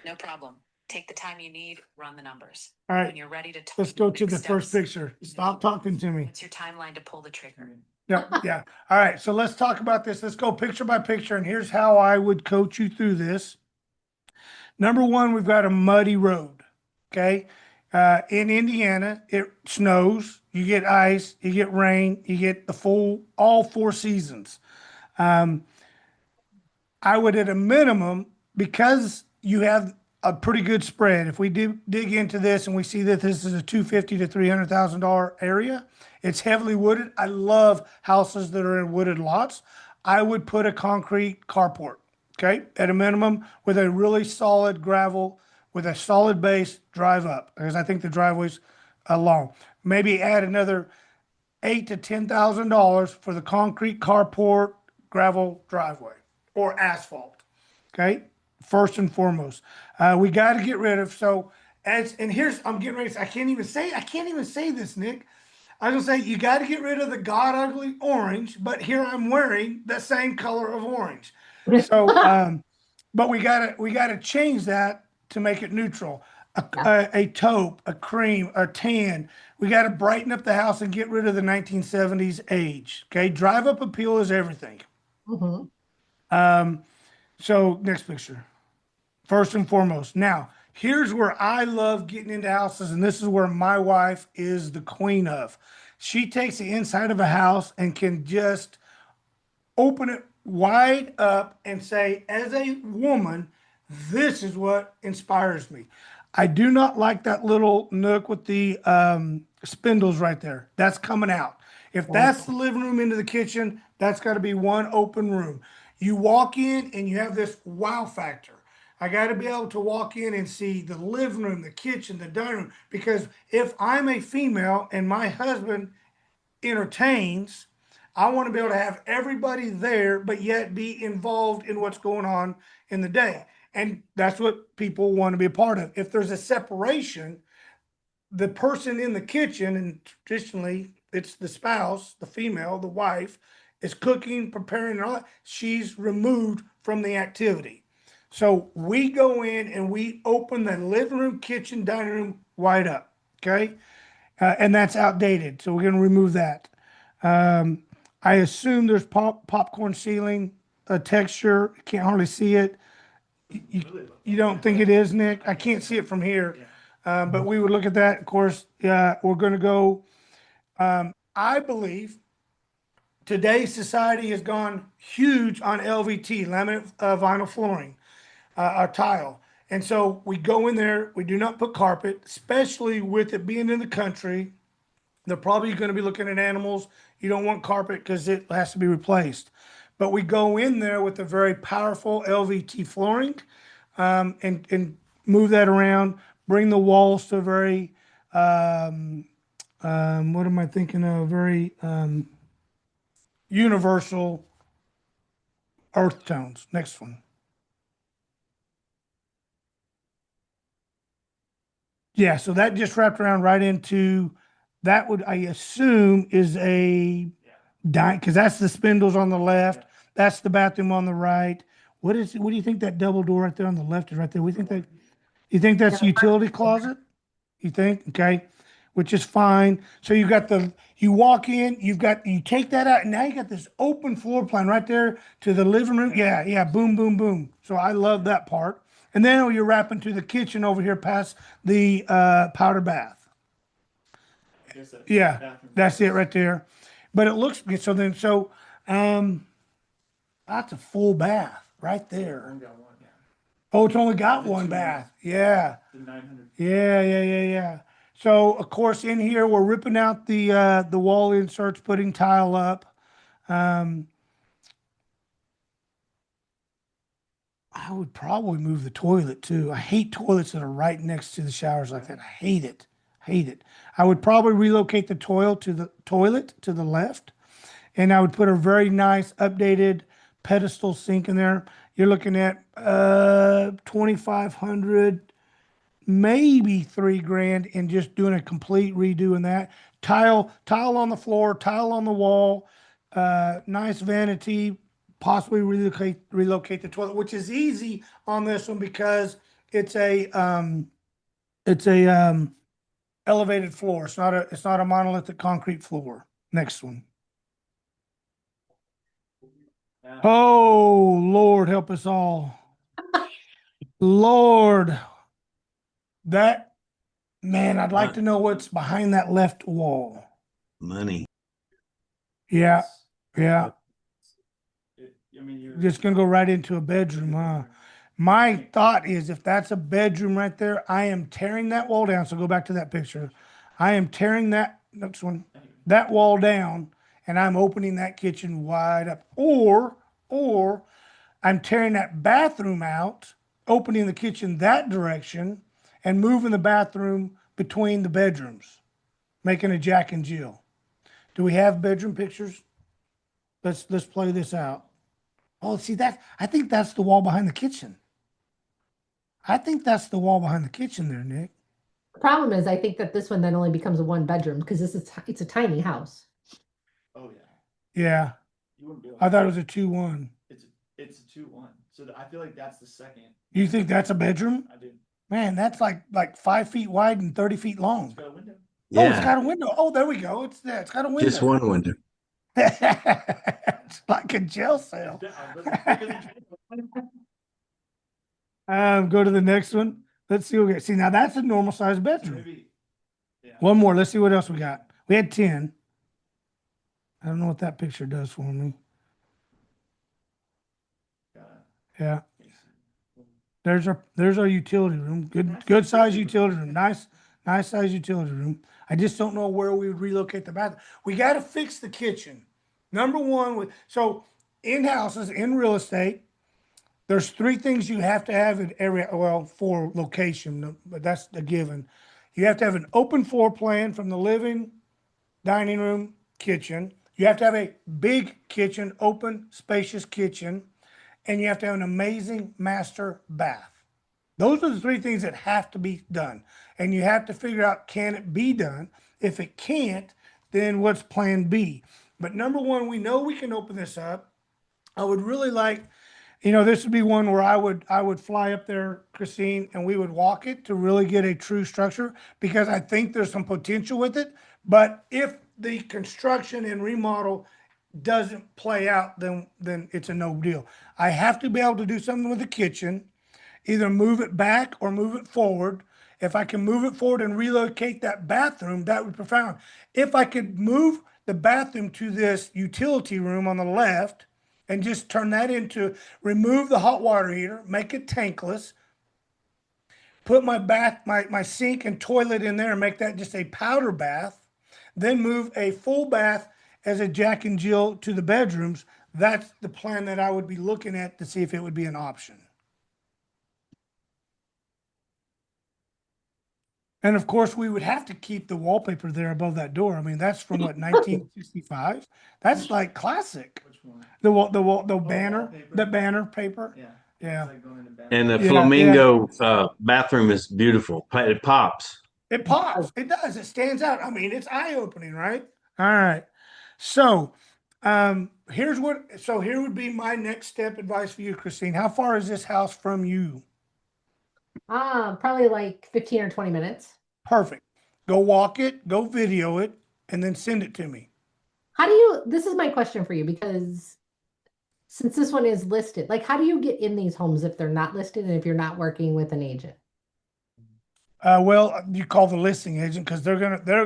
[SPEAKER 7] No problem. Take the time you need, run the numbers.
[SPEAKER 1] All right,
[SPEAKER 7] When you're ready to talk
[SPEAKER 1] let's go to
[SPEAKER 7] big
[SPEAKER 1] the first
[SPEAKER 7] steps,
[SPEAKER 1] picture. Stop talking to me.
[SPEAKER 7] what's your timeline to pull the trigger?
[SPEAKER 1] Yeah. All right, so let's talk about this. Let's go picture by picture, and here's how I would coach you through this. Number one, we've got a muddy road, okay? In Indiana, it snows, you get ice, you get rain, you get the full, all 4 seasons. I would, at a minimum, because you have a pretty good spread. If we do dig into this and we see that this is a 250 to $300,000 area, it's heavily wooded. I love houses that are in wooded lots. I would put a concrete carport, okay, at a minimum, with a really solid gravel, with a solid base drive up, because I think the driveway's long. Maybe add another $8,000 to $10,000 for the concrete carport, gravel driveway, or asphalt. Okay, first and foremost, we got to get rid of. So as and here's I'm getting ready. I can't even say this, Nick. I was gonna say you got to get rid of the god ugly orange, but here I'm wearing the same color of orange. So, but we gotta change that to make it neutral. A taupe, a cream, a tan. We got to brighten up the house and get rid of the 1970s age. Okay, drive up appeal is everything.
[SPEAKER 9] Mhm.
[SPEAKER 1] So next picture. First and foremost. Now, here's where I love getting into houses, and this is where my wife is the queen of. She takes the inside of a house and can just open it wide up and say, as a woman, this is what inspires me. I do not like that little nook with the spindles right there. That's coming out. If that's the living room into the kitchen, that's got to be one open room. You walk in and you have this wow factor. I got to be able to walk in and see the living room, the kitchen, the dining room. Because if I'm a female and my husband entertains, I want to be able to have everybody there, but yet be involved in what's going on in the day. And that's what people want to be a part of. If there's a separation, the person in the kitchen, and traditionally it's the spouse, the female, the wife, is cooking, preparing, and all that, she's removed from the activity. So we go in and we open the living room, kitchen, dining room wide up. Okay. And that's outdated. So we're going to remove that. I assume there's popcorn ceiling, a texture. Can't hardly see it. You don't think it is, Nick? I can't see it from here. But we would look at that. Of course, we're going to go. I believe today's society has gone huge on LVT, laminate vinyl flooring, our tile. And so we go in there, we do not put carpet, especially with it being in the country. They're probably going to be looking at animals. You don't want carpet because it has to be replaced. But we go in there with a very powerful LVT flooring, and move that around. Bring the walls to a very what am I thinking of? Very universal earth tones. Next one. Yeah, so that just wrapped around right into that. Would I assume is a dine, because that's the spindles on the left. That's the bathroom on the right. What do you think that double door right there on the left is right there? You think that's a utility closet? You think? Okay. Which is fine. So you walk in, you take that out, and now you got this open floor plan right there to the living room. Yeah, yeah, boom, boom, boom. So I love that part. And then you're wrapping to the kitchen over here past the powder bath.
[SPEAKER 6] I guess that
[SPEAKER 1] Yeah,
[SPEAKER 6] bathroom
[SPEAKER 1] that's it
[SPEAKER 6] is-
[SPEAKER 1] right there. But it looks good. Um that's a full bath right there.
[SPEAKER 6] Only got one, yeah.
[SPEAKER 1] Oh, it's only got
[SPEAKER 6] The
[SPEAKER 1] one
[SPEAKER 6] two
[SPEAKER 1] bath. Yeah.
[SPEAKER 6] The 900.
[SPEAKER 1] Yeah. So of course in here we're ripping out the wall inserts, putting tile up. Um, I would probably move the toilet too. I hate toilets that are right next to the showers like that. I hate it. Hate it. I would probably relocate the toilet to the left, and I would put a very nice updated pedestal sink in there. You're looking at 2,500, maybe 3 grand, and just doing a complete redo in that. Tile on the floor, tile on the wall, nice vanity, possibly relocate the toilet, which is easy on this one because it's a elevated floor. It's not a monolithic concrete floor. Next one.
[SPEAKER 6] Yeah.
[SPEAKER 1] Oh, Lord, help us all. Lord, that Man, I'd like to know what's behind that left wall.
[SPEAKER 10] Money.
[SPEAKER 1] Yeah, yeah.
[SPEAKER 6] I mean, you're
[SPEAKER 1] Just gonna go right into a bedroom, huh? My thought is if that's a bedroom right there, I am tearing that wall down. So go back to that picture. I am tearing that next one, that wall down, and I'm opening that kitchen wide up. Or I'm tearing that bathroom out, opening the kitchen that direction, and moving the bathroom between the bedrooms, making a Jack and Jill. Do we have bedroom pictures? Let's play this out. Oh, see that? I think that's the wall behind the kitchen. I think that's the wall behind the kitchen there, Nick.
[SPEAKER 9] The problem is, I think that this one then only becomes a one bedroom because it's a tiny house.
[SPEAKER 6] oh yeah,
[SPEAKER 1] Yeah,
[SPEAKER 6] you wouldn't be able.
[SPEAKER 1] I thought it was a 2-1.
[SPEAKER 6] It's a 2-1. So I feel like that's the second.
[SPEAKER 1] You think that's a bedroom?
[SPEAKER 6] I do.
[SPEAKER 1] Man, that's like 5 feet wide and 30 feet long.
[SPEAKER 6] It's got a window.
[SPEAKER 1] Oh, it's
[SPEAKER 10] Yeah,
[SPEAKER 1] got a window. Oh, there we go. It's there. It's got a window.
[SPEAKER 10] just one window.
[SPEAKER 1] It's like a jail cell. Go to the next one. Let's see what we got. See, now that's a normal sized bedroom.
[SPEAKER 6] Maybe. Yeah.
[SPEAKER 1] One more. Let's see what else we got. We had 10. I don't know what that picture does for me. Yeah. There's our utility room. Good size utility room. Nice size utility room. I just don't know where we would relocate the bathroom. We got to fix the kitchen. Number one, so in houses, in real estate, there's 3 things you have to have in every, well, for location, but that's a given. You have to have an open floor plan from the living, dining room, kitchen. You have to have a big kitchen, open, spacious kitchen, and you have to have an amazing master bath. Those are the 3 things that have to be done. And you have to figure out, can it be done? If it can't, then what's plan B? But number one, we know we can open this up. I would really like, this would be one where I would fly up there, Christine, and we would walk it to really get a true structure because I think there's some potential with it. But if the construction and remodel doesn't play out, then it's a no deal. I have to be able to do something with the kitchen, either move it back or move it forward. If I can move it forward and relocate that bathroom, that would be profound. If I could move the bathroom to this utility room on the left and just turn that into, remove the hot water heater, make it tankless, put my sink and toilet in there and make that just a powder bath, then move a full bath as a Jack and Jill to the bedrooms. That's the plan that I would be looking at to see if it would be an option. And of course, we would have to keep the wallpaper there above that door. I mean, that's from what, 1965? That's like classic.
[SPEAKER 6] Which one?
[SPEAKER 1] The banner,
[SPEAKER 6] wallpaper?
[SPEAKER 1] the banner paper.
[SPEAKER 6] Yeah.
[SPEAKER 1] Yeah.
[SPEAKER 6] It's like going into bed.
[SPEAKER 10] And the
[SPEAKER 1] Yeah,
[SPEAKER 10] flamingo bathroom is beautiful. It pops.
[SPEAKER 1] It pops. It does. It stands out. I mean, it's eye-opening, right? All right. So, here would be my next step advice for you, Christine. How far is this house from you?
[SPEAKER 9] Probably like 15 or 20 minutes.
[SPEAKER 1] Perfect. Go walk it, go video it, and then send it to me.
[SPEAKER 9] This is my question for you, because since this one is listed, like, how do you get in these homes if they're not listed and if you're not working with an agent?
[SPEAKER 1] Well, you call the listing agent because they're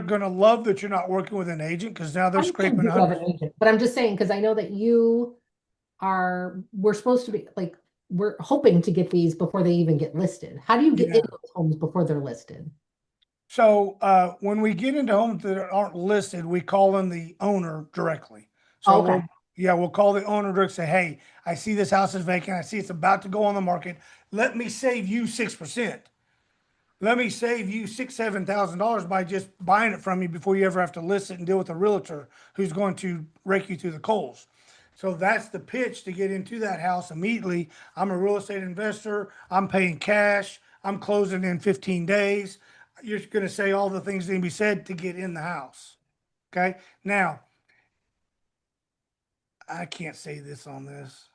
[SPEAKER 1] gonna love that you're not working with an agent because now they're scraping
[SPEAKER 9] You have an agent, but I'm just saying, because I know that we're supposed to be like, we're hoping to get these before they even get listed. How do you get into those homes before they're listed?
[SPEAKER 1] So when we get into homes that aren't listed, we call in the owner directly. So
[SPEAKER 9] Okay.
[SPEAKER 1] we'll call the owner directly, say, hey, I see this house is vacant. I see it's about to go on the market. Let me save you 6%. Let me save you $7,000 by just buying it from you before you ever have to list it and deal with a realtor who's going to rake you through the coals. So that's the pitch to get into that house immediately. I'm a real estate investor. I'm paying cash. I'm closing in 15 days. You're going to say all the things that need to be said to get in the house. Okay. Now, I can't say this on this.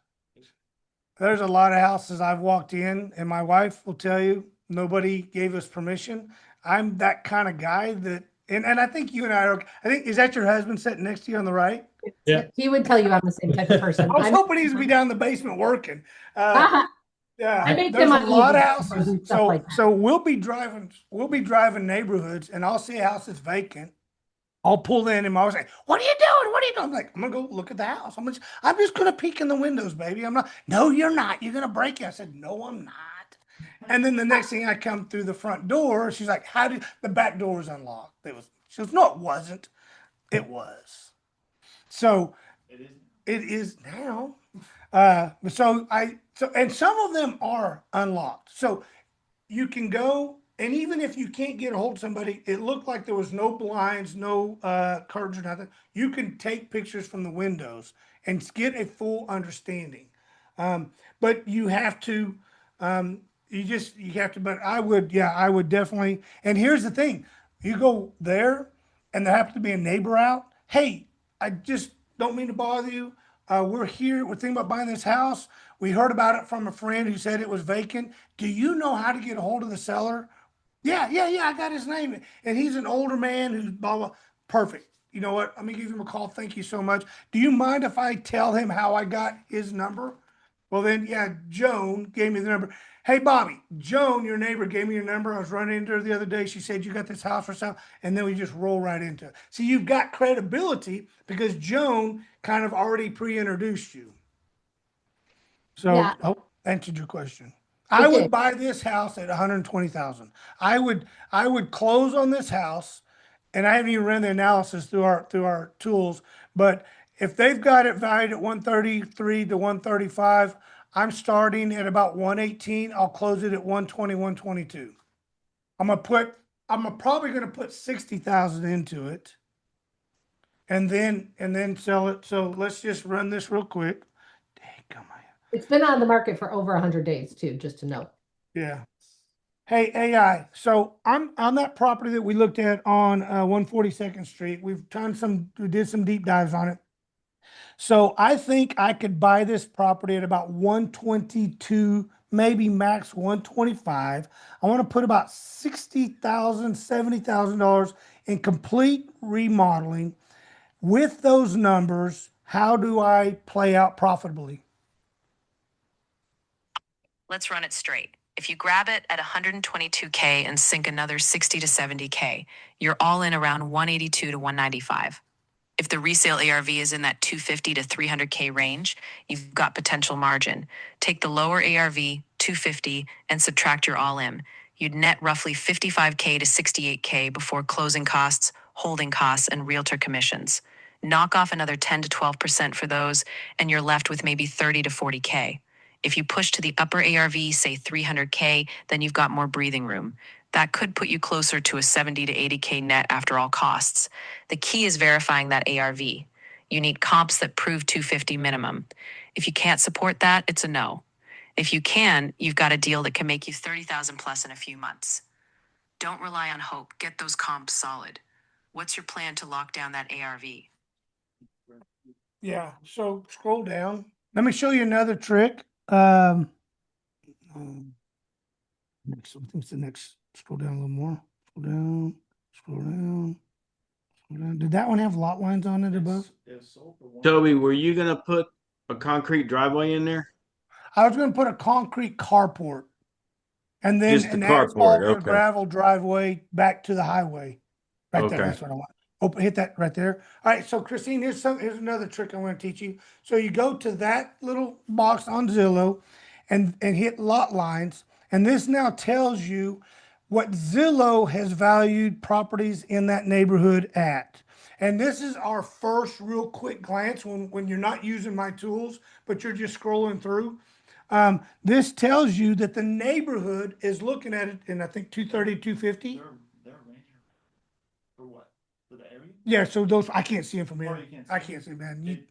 [SPEAKER 1] There's a lot of houses I've walked in, and my wife will tell you, nobody gave us permission. I'm that kind of guy that, and I think you and I are, is that your husband sitting next to you on the right?
[SPEAKER 4] Yeah.
[SPEAKER 9] He would tell you I'm the same type of person.
[SPEAKER 1] I was hoping he'd be down in the basement working. Yeah,
[SPEAKER 9] I make
[SPEAKER 1] there's
[SPEAKER 9] them
[SPEAKER 1] a lot of
[SPEAKER 9] uneasy when I
[SPEAKER 1] houses.
[SPEAKER 9] do stuff like that.
[SPEAKER 1] So we'll be driving neighborhoods and I'll see a house that's vacant. I'll pull in and I'll say, "What are you doing? What are you doing?" I'm like, "I'm gonna go look at the house. I'm just gonna peek in the windows, baby. I'm not, no, you're not. You're gonna break it." I said, "No, I'm not." And then the next thing I come through the front door, she's like, "How did the back door was unlocked?" She goes, "No, it wasn't. It was." So
[SPEAKER 6] It is.
[SPEAKER 1] it is now. And some of them are unlocked. So you can go, and even if you can't get a hold of somebody, it looked like there was no blinds, no curtains or nothing. You can take pictures from the windows and get a full understanding. But you have to, you have to. But I would definitely. And here's the thing: you go there, and there happens to be a neighbor out. Hey, I just don't mean to bother you. We're here. We're thinking about buying this house. We heard about it from a friend who said it was vacant. Do you know how to get a hold of the seller? Yeah. I got his name. And he's an older man who's blah, blah. Perfect. You know what? Let me give him a call. Thank you so much. Do you mind if I tell him how I got his number? Well, then, yeah, Joan gave me the number. Hey, Bobby, Joan, your neighbor, gave me your number. I was running into her the other day. She said, "You got this house for sale." And then we just roll right into it. See, you've got credibility because Joan kind of already pre introduced you. So,
[SPEAKER 9] Yeah.
[SPEAKER 1] hope answered your question. I
[SPEAKER 9] It
[SPEAKER 1] would
[SPEAKER 9] did.
[SPEAKER 1] buy this house at 120,000. I would close on this house, and I haven't even ran the analysis through our tools. But if they've got it valued at 133 to 135, I'm starting at about 118. I'll close it at 120, 122. I'm gonna put probably gonna put 60,000 into it and then sell it. So let's just run this real quick. Dang,
[SPEAKER 9] It's been on the market for over 100 days too, just to know.
[SPEAKER 1] yeah. Hey, AI. So I'm on that property that we looked at on 142nd Street. We did some deep dives on it. So I think I could buy this property at about 122, maybe max 125. I want to put about $60,000, $70,000 in complete remodeling. With those numbers, how do I play out profitably?
[SPEAKER 7] Let's run it straight. If you grab it at 122K and sink another 60 to 70K, you're all in around 182 to 195. If the resale ARV is in that 250 to 300K range, you've got potential margin. Take the lower ARV, 250, and subtract your all in. You'd net roughly 55K to 68K before closing costs, holding costs, and realtor commissions. Knock off another 10 to 12% for those, and you're left with maybe 30 to 40K. If you push to the upper ARV, say 300K, then you've got more breathing room. That could put you closer to a 70 to 80K net after all costs. The key is verifying that ARV. You need comps that prove 250 minimum. If you can't support that, it's a no. If you can, you've got a deal that can make you 30,000 plus in a few months. Don't rely on hope. Get those comps solid. What's your plan to lock down that ARV?
[SPEAKER 1] Yeah. So scroll down. Let me show you another trick. Next, I think it's the next. Scroll down a little more. Scroll down. Scroll down. Scroll down. Did that one have lot lines on it above?
[SPEAKER 10] Toby, were you gonna put a concrete driveway in there?
[SPEAKER 1] I was going to put a concrete carport, and then
[SPEAKER 10] Just the
[SPEAKER 1] an
[SPEAKER 10] carport,
[SPEAKER 1] asphalt or
[SPEAKER 10] okay.
[SPEAKER 1] gravel driveway back to the highway. Right there.
[SPEAKER 10] Okay.
[SPEAKER 1] That's what I want. Open, hit that right there. All right. So Christine, here's another trick I want to teach you. So you go to that little box on Zillow, and hit lot lines, and this now tells you what Zillow has valued properties in that neighborhood at. And this is our first real quick glance when you're not using my tools, but you're just scrolling through. This tells you that the neighborhood is looking at it in, I think, 230, 250.
[SPEAKER 6] They're ranging for what? For the area?
[SPEAKER 1] Yeah, so those, I can't see them from
[SPEAKER 6] Oh,
[SPEAKER 1] here.
[SPEAKER 6] you can't
[SPEAKER 1] I
[SPEAKER 6] see
[SPEAKER 1] can't
[SPEAKER 6] them?
[SPEAKER 1] see, man.
[SPEAKER 6] It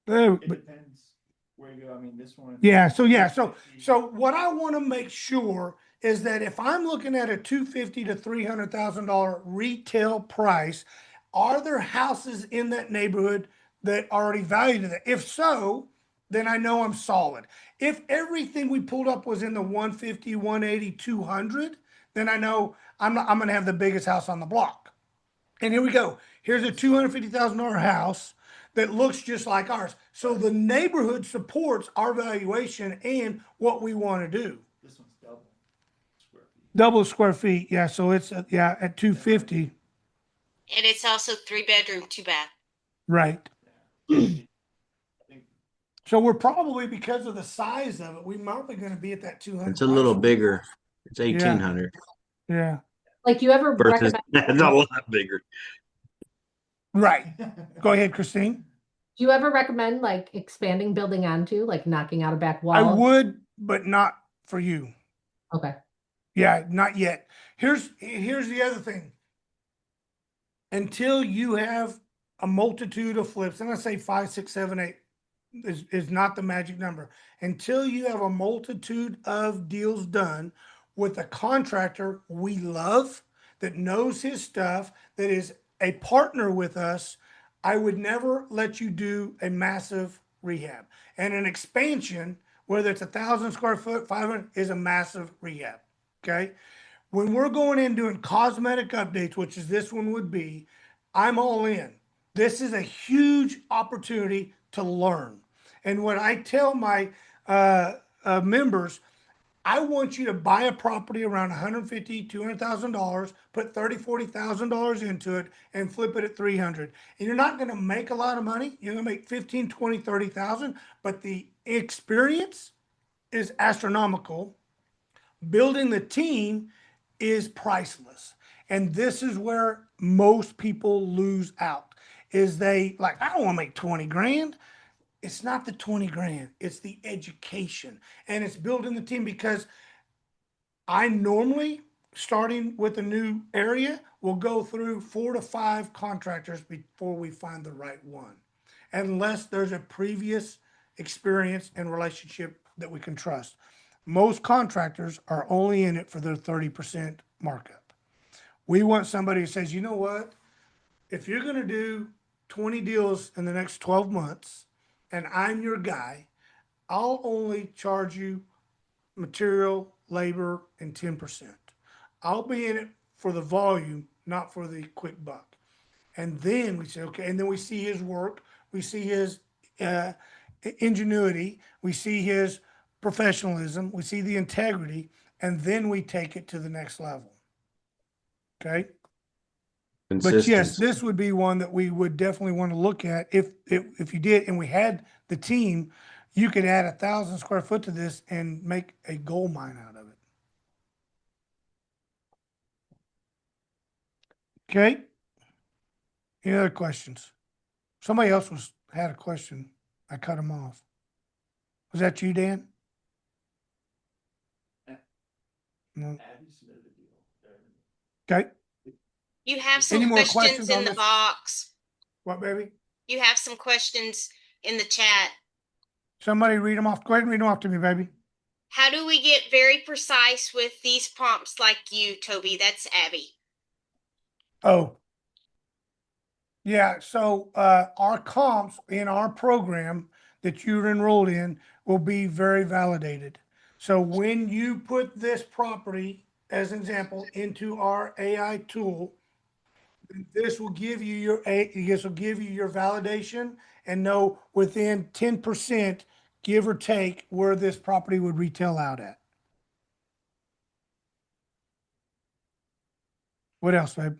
[SPEAKER 1] But
[SPEAKER 6] depends where you go. I mean, this one.
[SPEAKER 1] yeah, so what I want to make sure is that if I'm looking at a 250 to $300,000 retail price, are there houses in that neighborhood that are already valued at that? If so, then I know I'm solid. If everything we pulled up was in the 150, 180, 200, then I know I'm going to have the biggest house on the block. And here we go. Here's a $250,000 house that looks just like ours. So the neighborhood supports our valuation and what we want to do.
[SPEAKER 6] This one's double square feet.
[SPEAKER 1] Double square feet, yeah, so it's, yeah, at 250,
[SPEAKER 8] And it's also 3 bedroom, 2 bath.
[SPEAKER 1] right.
[SPEAKER 6] Yeah. I think
[SPEAKER 1] So we're probably, because of the size of it, we're probably gonna be at that 200.
[SPEAKER 10] It's a little
[SPEAKER 1] price.
[SPEAKER 10] bigger. It's 1,800
[SPEAKER 1] Yeah,
[SPEAKER 9] Like, you ever
[SPEAKER 10] versus
[SPEAKER 9] recommend,
[SPEAKER 10] that's a lot bigger.
[SPEAKER 1] right. Go ahead, Christine.
[SPEAKER 9] do you ever recommend like expanding building onto, like knocking out a back wall?
[SPEAKER 1] I would, but not for you.
[SPEAKER 9] Okay.
[SPEAKER 1] Yeah, not yet. Here's the other thing. Until you have a multitude of flips, and I say 5, 6, 7, 8 is not the magic number. Until you have a multitude of deals done with a contractor we love, that knows his stuff, that is a partner with us, I would never let you do a massive rehab. And an expansion, whether it's 1,000 square foot, 500, is a massive rehab. Okay. When we're going in doing cosmetic updates, which is this one would be, I'm all in. This is a huge opportunity to learn. And what I tell my members, I want you to buy a property around $150,000, $200,000, put $30,000, $40,000 into it, and flip it at 300. And you're not going to make a lot of money. You're going to make 15, 20, 30,000, but the experience is astronomical. Building the team is priceless. And this is where most people lose out, is they like, I don't want to make 20 grand. It's not the 20 grand, it's the education, and it's building the team. Because I normally, starting with a new area, will go through 4 to 5 contractors before we find the right one, unless there's a previous experience and relationship that we can trust. Most contractors are only in it for their 30% markup. We want somebody who says, you know what? If you're going to do 20 deals in the next 12 months and I'm your guy, I'll only charge you material, labor, and 10%. I'll be in it for the volume, not for the quick buck. And then we say, okay, and then we see his work, we see his ingenuity, we see his professionalism, we see the integrity, and then we take it to the next level. Okay. But yes,
[SPEAKER 10] Consistency.
[SPEAKER 1] this would be one that we would definitely want to look at if you did, and we had the team. You could add 1,000 square foot to this and make a gold mine out of it. Okay. Any other questions? Somebody else had a question. I cut him off. Was that you, Dan? No.
[SPEAKER 6] Abby submitted a deal.
[SPEAKER 1] Okay.
[SPEAKER 8] You have some
[SPEAKER 1] Any more
[SPEAKER 8] questions
[SPEAKER 1] questions
[SPEAKER 8] in
[SPEAKER 1] on
[SPEAKER 8] the
[SPEAKER 1] this?
[SPEAKER 8] box.
[SPEAKER 1] What, baby?
[SPEAKER 8] You have some questions in the chat.
[SPEAKER 1] Somebody read them off. Go ahead and read them off to me, baby.
[SPEAKER 8] How do we get very precise with these prompts like you, Toby? That's Abby.
[SPEAKER 1] Oh. Yeah, so our comps in our program that you're enrolled in will be very validated. So when you put this property, as an example, into our AI tool, this will give you your validation and know within 10%, give or take, where this property would retail out at. What else, babe?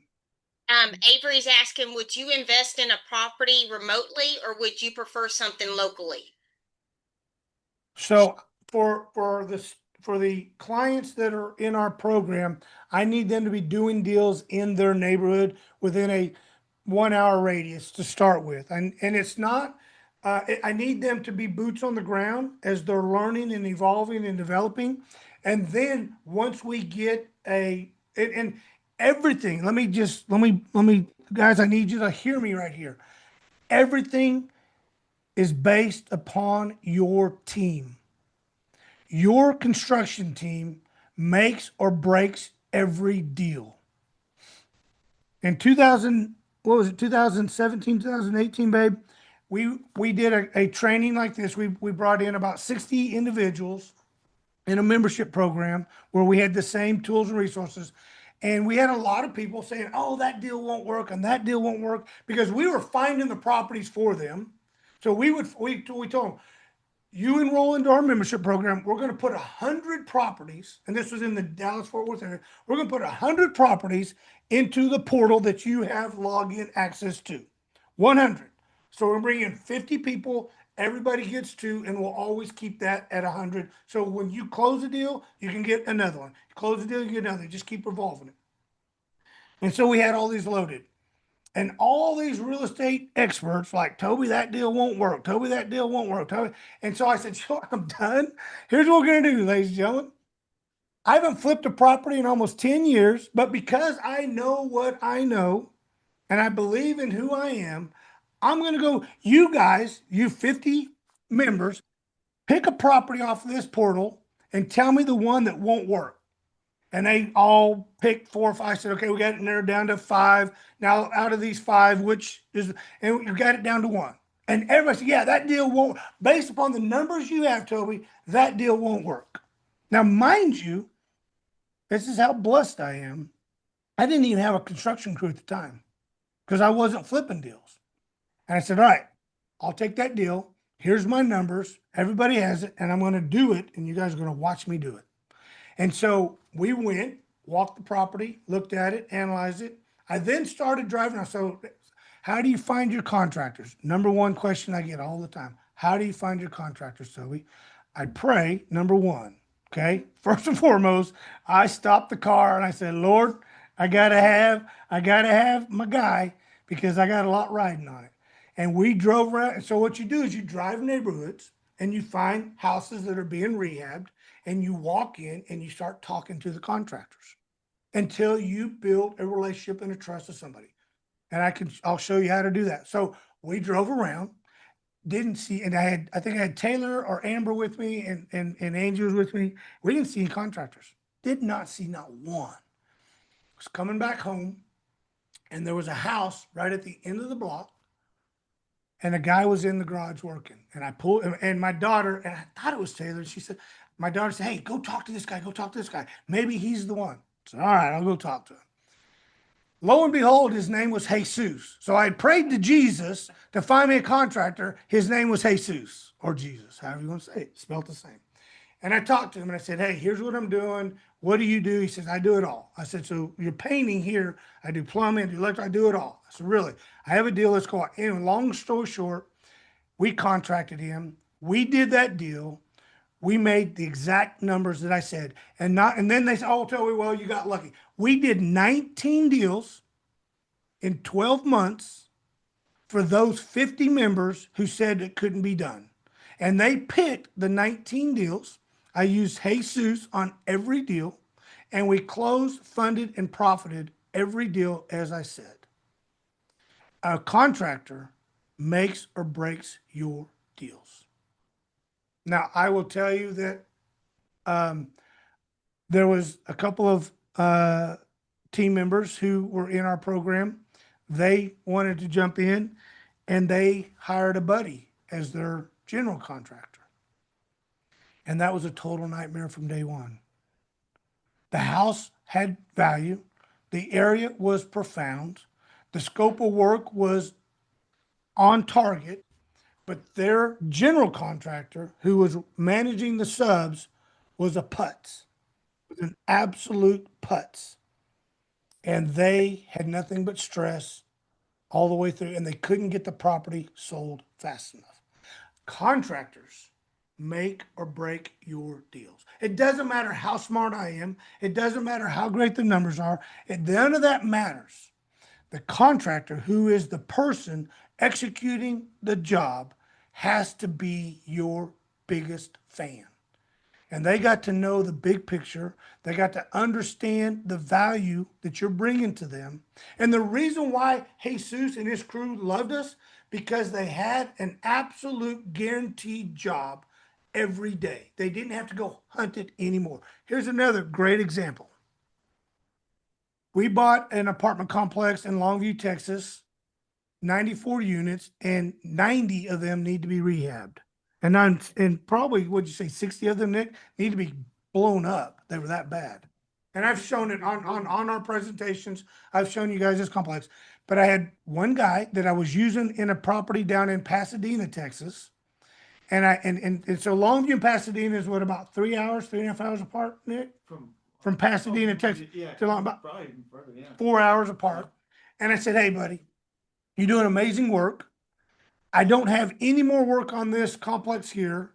[SPEAKER 8] Avery's asking, would you invest in a property remotely or would you prefer something locally?
[SPEAKER 1] So for the clients that are in our program, I need them to be doing deals in their neighborhood within a 1 hour radius to start with. And it's not, I need them to be boots on the ground as they're learning and evolving and developing. And then once we get and everything, let me, guys, I need you to hear me right here. Everything is based upon your team. Your construction team makes or breaks every deal. In 2017, 2018, babe, we did a training like this. We brought in about 60 individuals in a membership program where we had the same tools and resources. And we had a lot of people saying, oh, that deal won't work and that deal won't work because we were finding the properties for them. So we told them, you enroll into our membership program, we're going to put 100 properties, and this was in the Dallas-Fort Worth area. We're going to put 100 properties into the portal that you have login access to. 100. So we're bringing in 50 people. Everybody gets two, and we'll always keep that at 100. So when you close a deal, you can get another one. You close a deal, you get another. Just keep revolving it. And so we had all these loaded. And all these real estate experts like, Toby, that deal won't work. Toby, that deal won't work. Toby. And so I said, sure, I'm done. Here's what we're going to do, ladies and gentlemen. I haven't flipped a property in almost 10 years, but because I know what I know and I believe in who I am, I'm going to go, you guys, you 50 members, pick a property off of this portal and tell me the one that won't work. And they all picked 4 or 5. I said, okay, we got it narrowed down to 5. Now, out of these 5, which is, and you got it down to 1. And everybody said, yeah, that deal won't, based upon the numbers you have, Toby, that deal won't work. Now, mind you, this is how blessed I am. I didn't even have a construction crew at the time because I wasn't flipping deals. And I said, all right, I'll take that deal. Here's my numbers. Everybody has it. And I'm going to do it. And you guys are going to watch me do it. And so we went, walked the property, looked at it, analyzed it. I then started driving. So how do you find your contractors? Number one question I get all the time. How do you find your contractors, Toby? I pray, number one, okay? First and foremost, I stopped the car and I said, Lord, I gotta have my guy because I got a lot riding on it. And we drove around. So what you do is you drive neighborhoods and you find houses that are being rehabbed. And you walk in and you start talking to the contractors until you build a relationship and a trust with somebody. And I'll show you how to do that. So we drove around, didn't see, and I think I had Taylor or Amber with me and Angie was with me. We didn't see any contractors. Did not see not one. Was coming back home and there was a house right at the end of the block. And a guy was in the garage working. And I pulled, and my daughter, and I thought it was Taylor. She said, my daughter said, hey, go talk to this guy. Go talk to this guy. Maybe he's the one. So, all right, I'll go talk to him. Lo and behold, his name was Jesus. So I prayed to Jesus to find me a contractor. His name was Jesus or Jesus, however you want to say it, spelled the same. And I talked to him and I said, hey, here's what I'm doing. What do you do? He says, I do it all. I said, so you're painting here. I do plumbing, I do electric, I do it all. I said, really? I have a deal. Let's go out. Anyway, long story short, we contracted him. We did that deal. We made the exact numbers that I said. And then they said, oh, tell me, well, you got lucky. We did 19 deals in 12 months for those 50 members who said it couldn't be done. And they picked the 19 deals. I used Jesus on every deal, and we closed, funded, and profited every deal as I said. A contractor makes or breaks your deals. Now, I will tell you that there was a couple of team members who were in our program. They wanted to jump in, and they hired a buddy as their general contractor. And that was a total nightmare from day one. The house had value. The area was profound. The scope of work was on target. But their general contractor, who was managing the subs, was a putz. It was an absolute putz. And they had nothing but stress all the way through, and they couldn't get the property sold fast enough. Contractors make or break your deals. It doesn't matter how smart I am. It doesn't matter how great the numbers are. None of that matters. The contractor, who is the person executing the job, has to be your biggest fan. And they got to know the big picture. They got to understand the value that you're bringing to them. And the reason why Jesus and his crew loved us, because they had an absolute guaranteed job every day. They didn't have to go hunt it anymore. Here's another great example. We bought an apartment complex in Longview, Texas, 94 units, and 90 of them need to be rehabbed. And probably, what'd you say, 60 of them, Nick, need to be blown up. They were that bad. And I've shown it on our presentations. I've shown you guys this complex. But I had one guy that I was using in a property down in Pasadena, Texas. And so Longview and Pasadena is what, about 3 hours, 3.5 hours apart, Nick? From Pasadena, Texas,
[SPEAKER 6] Yeah,
[SPEAKER 1] to about
[SPEAKER 6] probably even further, yeah.
[SPEAKER 1] 4 hours apart. And I said, hey, buddy, you're doing amazing work. I don't have any more work on this complex here,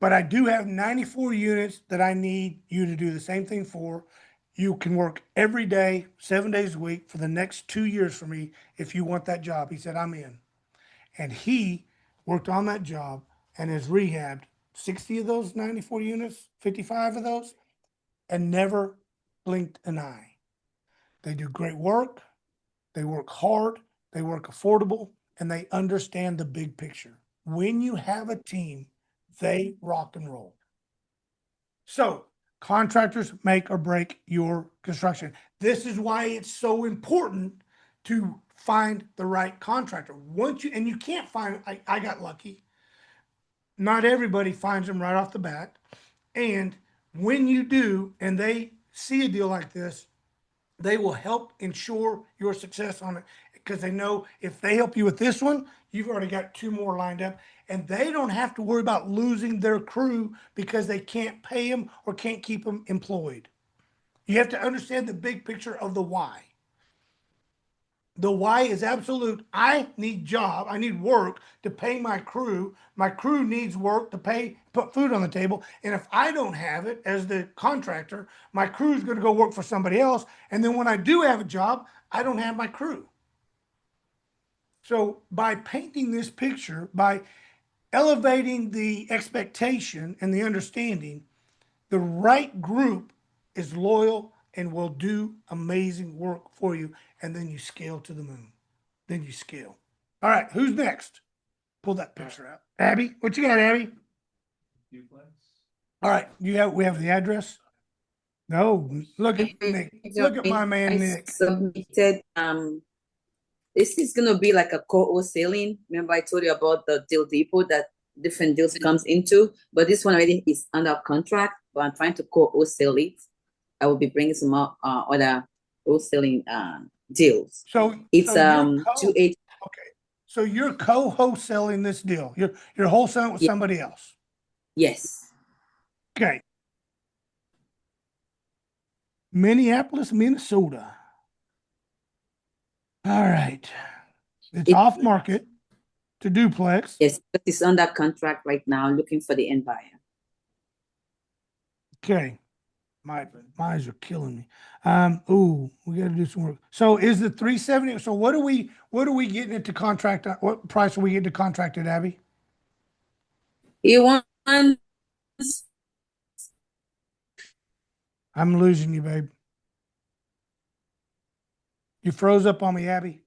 [SPEAKER 1] but I do have 94 units that I need you to do the same thing for. You can work every day, 7 days a week for the next 2 years for me if you want that job. He said, I'm in. And he worked on that job and has rehabbed 60 of those 94 units, 55 of those, and never blinked an eye. They do great work. They work hard. They work affordable, and they understand the big picture. When you have a team, they rock and roll. So contractors make or break your construction. This is why it's so important to find the right contractor. Once you can't find, I got lucky. Not everybody finds them right off the bat. And when you do, and they see a deal like this, they will help ensure your success on it, because they know if they help you with this one, you've already got 2 more lined up, and they don't have to worry about losing their crew because they can't pay them or can't keep them employed. You have to understand the big picture of the why. The why is absolute. I need job. I need work to pay my crew. My crew needs work to put food on the table. And if I don't have it as the contractor, my crew is going to go work for somebody else. And then when I do have a job, I don't have my crew. So by painting this picture, by elevating the expectation and the understanding, the right group is loyal and will do amazing work for you. And then you scale to the moon. Then you scale. All right, who's next? Pull that picture out. Abby, what you got, Abby?
[SPEAKER 6] Duplex.
[SPEAKER 1] All right, we have the address? No, look at Nick. Look at my man,
[SPEAKER 11] I
[SPEAKER 1] Nick.
[SPEAKER 11] submitted, this is gonna be like a co-wholesaling. Remember I told you about the deal depot that different deals comes into, but this one already is under contract, but I'm trying to co-wholesale it. I will be bringing some more, other wholesaling, deals.
[SPEAKER 1] So
[SPEAKER 11] It's,
[SPEAKER 1] so you're
[SPEAKER 11] 28,
[SPEAKER 1] okay. So you're co-wholesaling this deal. You're wholesaling with
[SPEAKER 11] Yeah.
[SPEAKER 1] somebody else.
[SPEAKER 11] yes.
[SPEAKER 1] Okay. Minneapolis, Minnesota. All right. It's
[SPEAKER 11] It-
[SPEAKER 1] off market to duplex.
[SPEAKER 11] Yes, but it's under contract right now, looking for the end buyer.
[SPEAKER 1] Okay. My eyes are killing me. Ooh, we gotta do some work. So is the 370, so what are we getting it to contract at? What price are we getting to contract at, Abby?
[SPEAKER 11] He wants,
[SPEAKER 1] I'm losing you, babe. You froze up on me, Abby.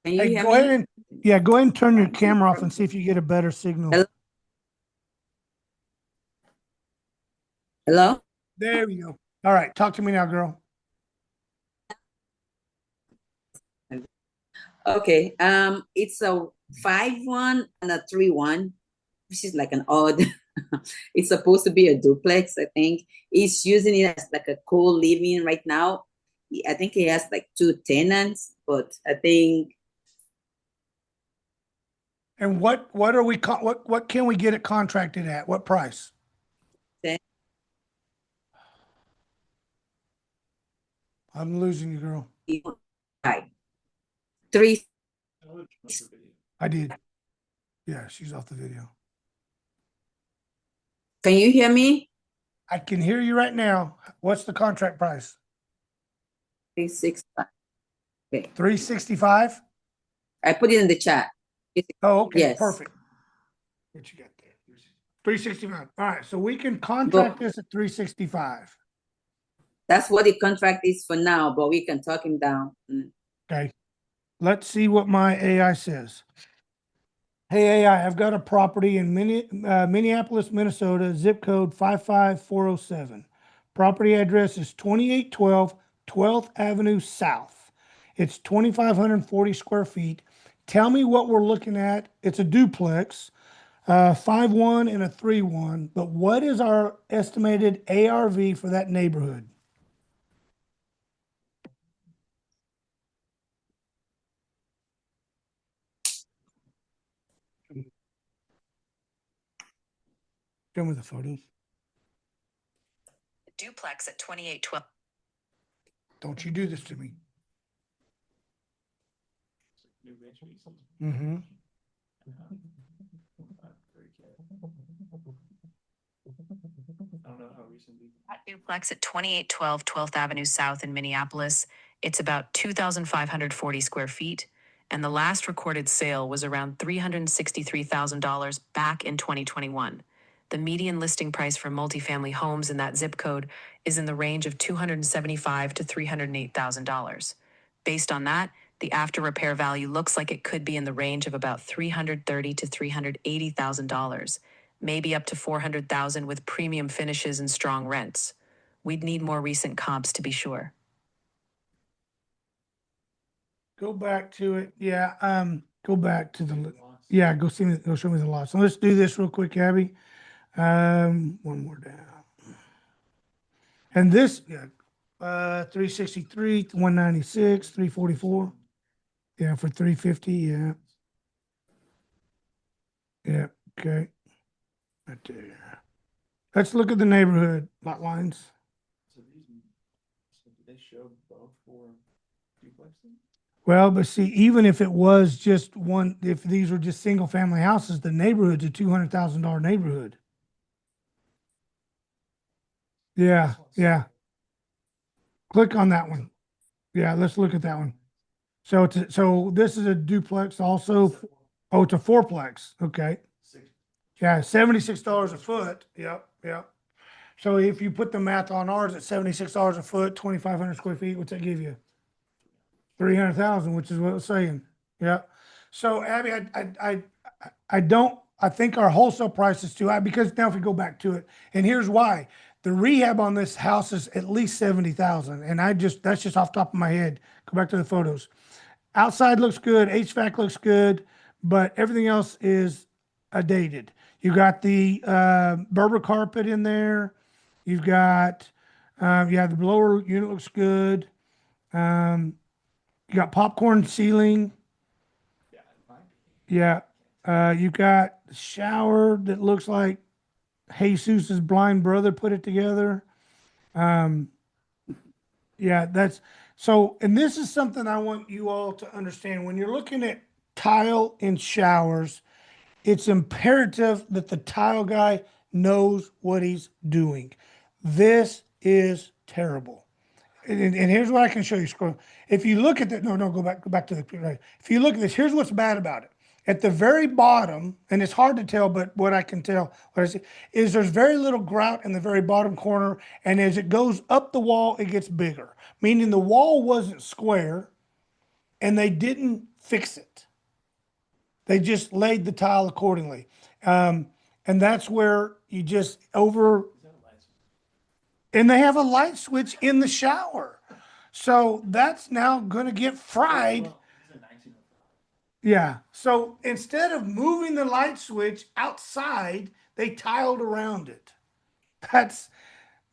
[SPEAKER 11] can you
[SPEAKER 1] Hey,
[SPEAKER 11] hear
[SPEAKER 1] go ahead
[SPEAKER 11] me?
[SPEAKER 1] and go ahead and turn your camera off and see if you get a better signal.
[SPEAKER 11] Hello? Hello?
[SPEAKER 1] There we go. All right, talk to me now, girl.
[SPEAKER 11] Okay, it's a 5-1 and a 3-1, which is like an odd. It's supposed to be a duplex, I think. He's using it as like a co-living right now. I think he has like 2 tenants, but I think
[SPEAKER 1] And what are we what can we get it contracted at? What price?
[SPEAKER 11] Okay.
[SPEAKER 1] I'm losing you, girl.
[SPEAKER 11] right. 3.
[SPEAKER 1] I did. Yeah, she's off the video.
[SPEAKER 11] Can you hear me?
[SPEAKER 1] I can hear you right now. What's the contract price?
[SPEAKER 11] 365. Okay,
[SPEAKER 1] 365?
[SPEAKER 11] I put it in the chat.
[SPEAKER 1] Oh, okay,
[SPEAKER 11] Yes.
[SPEAKER 1] perfect. What you got there? 365. All right, so we can contract this at 365.
[SPEAKER 11] That's what the contract is for now, but we can talk him down.
[SPEAKER 1] Okay. Let's see what my AI says. Hey AI, I've got a property in Minneapolis, Minnesota, zip code 55407. Property address is 2812 12th Avenue South. It's 2,540 square feet. Tell me what we're looking at. It's a duplex, 5-1 and a 3-1. But what is our estimated ARV for that neighborhood? Show me the photos.
[SPEAKER 7] Duplex at 2812.
[SPEAKER 1] Don't you do this to me.
[SPEAKER 6] New entries.
[SPEAKER 1] Mm-hmm.
[SPEAKER 6] I don't know how recently.
[SPEAKER 7] That duplex at 2812 12th Avenue South in Minneapolis. It's about 2,540 square feet. And the last recorded sale was around $363,000 back in 2021. The median listing price for multifamily homes in that zip code is in the range of $275,000 to $308,000. Based on that, the after repair value looks like it could be in the range of about $330,000 to $380,000, maybe up to $400,000 with premium finishes and strong rents. We'd need more recent comps to be sure.
[SPEAKER 1] Go back to it. Yeah. Go back to the. Yeah. Go see me. Go show me the lot. So let's do this real quick, Abby. One more down. And this, yeah, 363, 196, 344. Yeah, for 350. Yeah. Yeah. Okay. Right there. Let's look at the neighborhood lot lines.
[SPEAKER 6] So do they show both for duplexes?
[SPEAKER 1] Well, but see, even if it was just one, if these were just single family houses, the neighborhood's a $200,000 neighborhood. Yeah, yeah. Click on that one. Yeah, let's look at that one. So so this is a duplex also. Oh, it's a fourplex. Okay. Yeah, $76 a foot. Yep, yep. So if you put the math on ours at $76 a foot, 2,500 square feet, what's that give you? 300,000, which is what it's saying. Yeah. So Abby, I don't, I think our wholesale price is too high because now if we go back to it, and here's why. The rehab on this house is at least 70,000. And that's just off the top of my head. Go back to the photos. Outside looks good. HVAC looks good, but everything else is dated. You got the Berber carpet in there. You've got, yeah, the blower unit looks good. You got popcorn ceiling.
[SPEAKER 6] Yeah, it might be.
[SPEAKER 1] Yeah. You got the shower that looks like Jesus's blind brother put it together. Yeah, that's so, and this is something I want you all to understand. When you're looking at tile in showers, it's imperative that the tile guy knows what he's doing. This is terrible. And here's what I can show you. Scroll. If you look at that, no, go back to the right. If you look at this, here's what's bad about it. At the very bottom, and it's hard to tell, but what I can tell, what I see, is there's very little grout in the very bottom corner, and as it goes up the wall, it gets bigger. Meaning the wall wasn't square, and they didn't fix it. They just laid the tile accordingly, and that's where you just over. And they have a light switch in the shower. So that's now going to get fried. Yeah. So instead of moving the light switch outside, they tiled around it.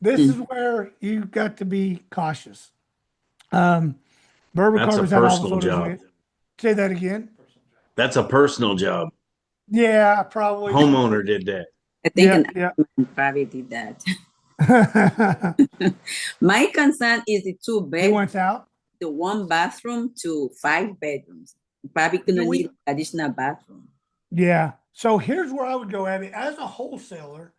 [SPEAKER 1] This is where you got to be cautious. Berber
[SPEAKER 10] That's a
[SPEAKER 1] carpets had all the
[SPEAKER 10] personal
[SPEAKER 1] photos.
[SPEAKER 10] job.
[SPEAKER 1] Say that again.
[SPEAKER 10] That's a personal job.
[SPEAKER 1] Yeah, probably.
[SPEAKER 10] Homeowner did that.
[SPEAKER 11] I think
[SPEAKER 1] Yeah,
[SPEAKER 11] an probably did that.
[SPEAKER 1] yeah.
[SPEAKER 11] My concern is the two
[SPEAKER 1] He
[SPEAKER 11] bed,
[SPEAKER 1] went out.
[SPEAKER 11] the one bathroom to 5 bedrooms. Probably gonna need additional bathroom.
[SPEAKER 1] Yeah. So here's where I would go, Abby. As a wholesaler,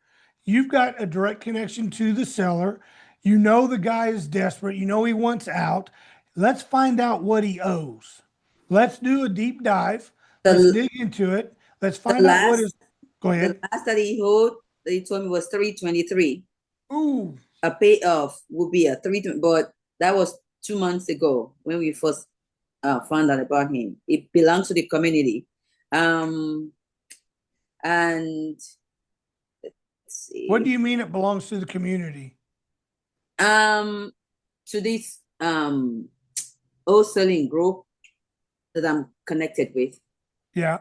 [SPEAKER 1] you've got a direct connection to the seller. You know the guy is desperate. You know he wants out. Let's find out what he owes. Let's do a deep dive. Let's
[SPEAKER 11] The,
[SPEAKER 1] dig into it. Let's
[SPEAKER 11] the
[SPEAKER 1] find out what
[SPEAKER 11] last
[SPEAKER 1] is. Go
[SPEAKER 11] the
[SPEAKER 1] ahead.
[SPEAKER 11] last that he owed, that he told me was 323.
[SPEAKER 1] Ooh.
[SPEAKER 11] A payoff would be a 320, but that was 2 months ago when we first found out about him. It belongs to the community. And let's see.
[SPEAKER 1] What do you mean it belongs to the community?
[SPEAKER 11] To this wholesaling group that I'm connected with
[SPEAKER 1] Yeah.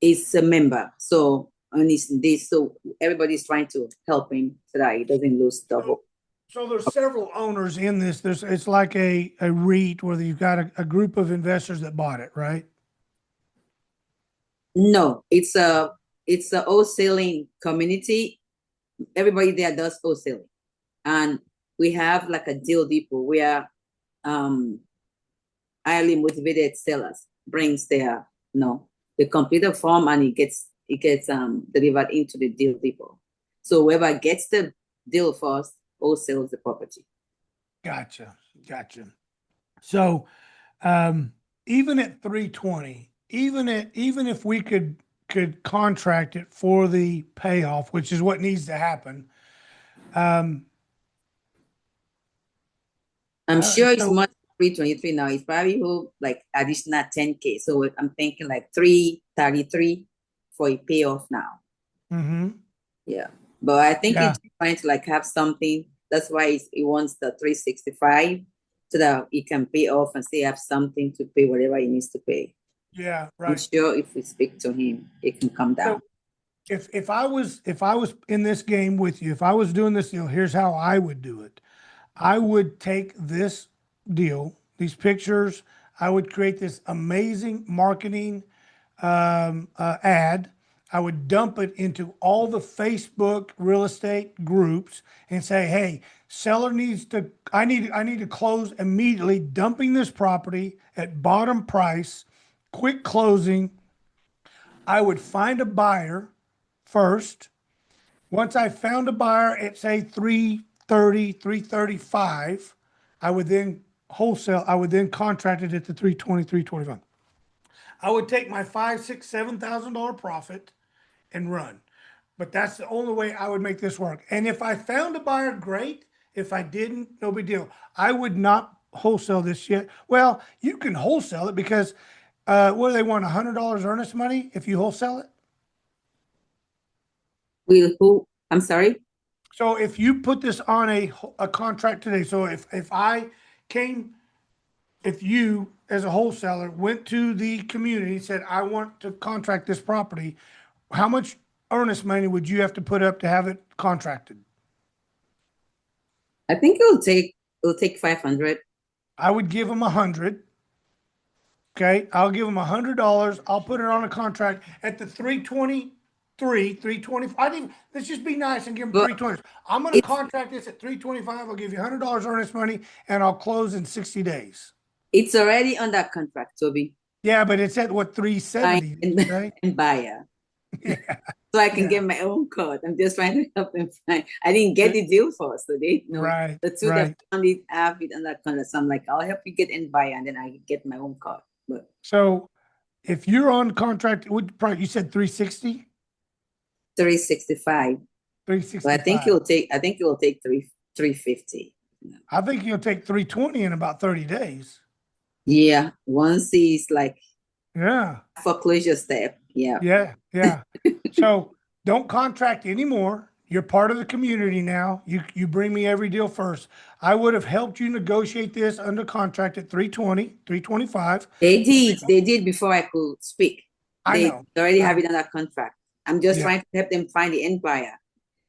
[SPEAKER 11] is a member. So and it's this, so everybody's trying to help him so that he doesn't lose the hope.
[SPEAKER 1] So there's several owners in this. It's like a REIT where you've got a group of investors that bought it, right?
[SPEAKER 11] No, it's a wholesaling community. Everybody there does wholesaling, and we have like a deal depot where highly motivated sellers brings their the completed form, and it gets delivered into the deal depot. So whoever gets the deal first wholesales the property.
[SPEAKER 1] Gotcha. So, even at 320, even if we could contract it for the payoff, which is what needs to happen.
[SPEAKER 11] I'm sure it's
[SPEAKER 1] so-
[SPEAKER 11] much 323 now. It's probably like additional 10K. So I'm thinking like 333 for a payoff now.
[SPEAKER 1] Mm-hmm.
[SPEAKER 11] Yeah. But I think
[SPEAKER 1] Yeah.
[SPEAKER 11] he's trying to like have something. That's why he wants the 365 so that he can pay off and still have something to pay whatever he needs to pay.
[SPEAKER 1] Yeah,
[SPEAKER 11] I'm
[SPEAKER 1] right.
[SPEAKER 11] sure if we speak to him, it can come down.
[SPEAKER 1] So if I was in this game with you, if I was doing this deal, here's how I would do it. I would take this deal, these pictures, I would create this amazing marketing ad. I would dump it into all the Facebook real estate groups and say, "Hey, seller needs to. I need to close immediately. Dumping this property at bottom price, quick closing." I would find a buyer first. Once I found a buyer at say 330, 335, I would then wholesale. I would then contract it at the 320, 325. I would take my $5, $6, $7,000 profit and run. But that's the only way I would make this work. And if I found a buyer, great. If I didn't, no big deal. I would not wholesale this yet. Well, you can wholesale it because what do they want? $100 earnest money if you wholesale it?
[SPEAKER 11] I'm sorry?
[SPEAKER 1] So if you put this on a contract today, so if you as a wholesaler went to the community and said, I want to contract this property, how much earnest money would you have to put up to have it contracted?
[SPEAKER 11] I think it'll take 500.
[SPEAKER 1] I would give them 100. Okay, I'll give them $100. I'll put it on a contract at the 323, 325. Let's just be nice and give them
[SPEAKER 11] But
[SPEAKER 1] 320. I'm going to
[SPEAKER 11] it's
[SPEAKER 1] contract this at 325. I'll give you $100 earnest money and I'll close in 60 days.
[SPEAKER 11] it's already under contract, Toby.
[SPEAKER 1] Yeah, but it's at what,
[SPEAKER 11] Buying
[SPEAKER 1] 370, okay?
[SPEAKER 11] and buyer.
[SPEAKER 1] Yeah.
[SPEAKER 11] So I can
[SPEAKER 1] Yeah.
[SPEAKER 11] get my own code. I'm just trying to help them find. I didn't get the deal first, so they know
[SPEAKER 1] Right,
[SPEAKER 11] the two
[SPEAKER 1] right.
[SPEAKER 11] that found it have it under contract. So I'm like, I'll help you get in buyer, and then I get my own code. But
[SPEAKER 1] So if you're on contract, you said 360?
[SPEAKER 11] 365. But I
[SPEAKER 1] 365.
[SPEAKER 11] think it will take 350.
[SPEAKER 1] I think you'll take 320 in about 30 days.
[SPEAKER 11] Yeah, once he's like
[SPEAKER 1] Yeah.
[SPEAKER 11] foreclosure step. Yeah.
[SPEAKER 1] Yeah. So don't contract anymore. You're part of the community now. You bring me every deal first. I would have helped you negotiate this under contract at 320, 325.
[SPEAKER 11] They did before I could speak.
[SPEAKER 1] I
[SPEAKER 11] They
[SPEAKER 1] know.
[SPEAKER 11] already have it under contract. I'm just
[SPEAKER 1] Yeah.
[SPEAKER 11] trying to help them find the end buyer.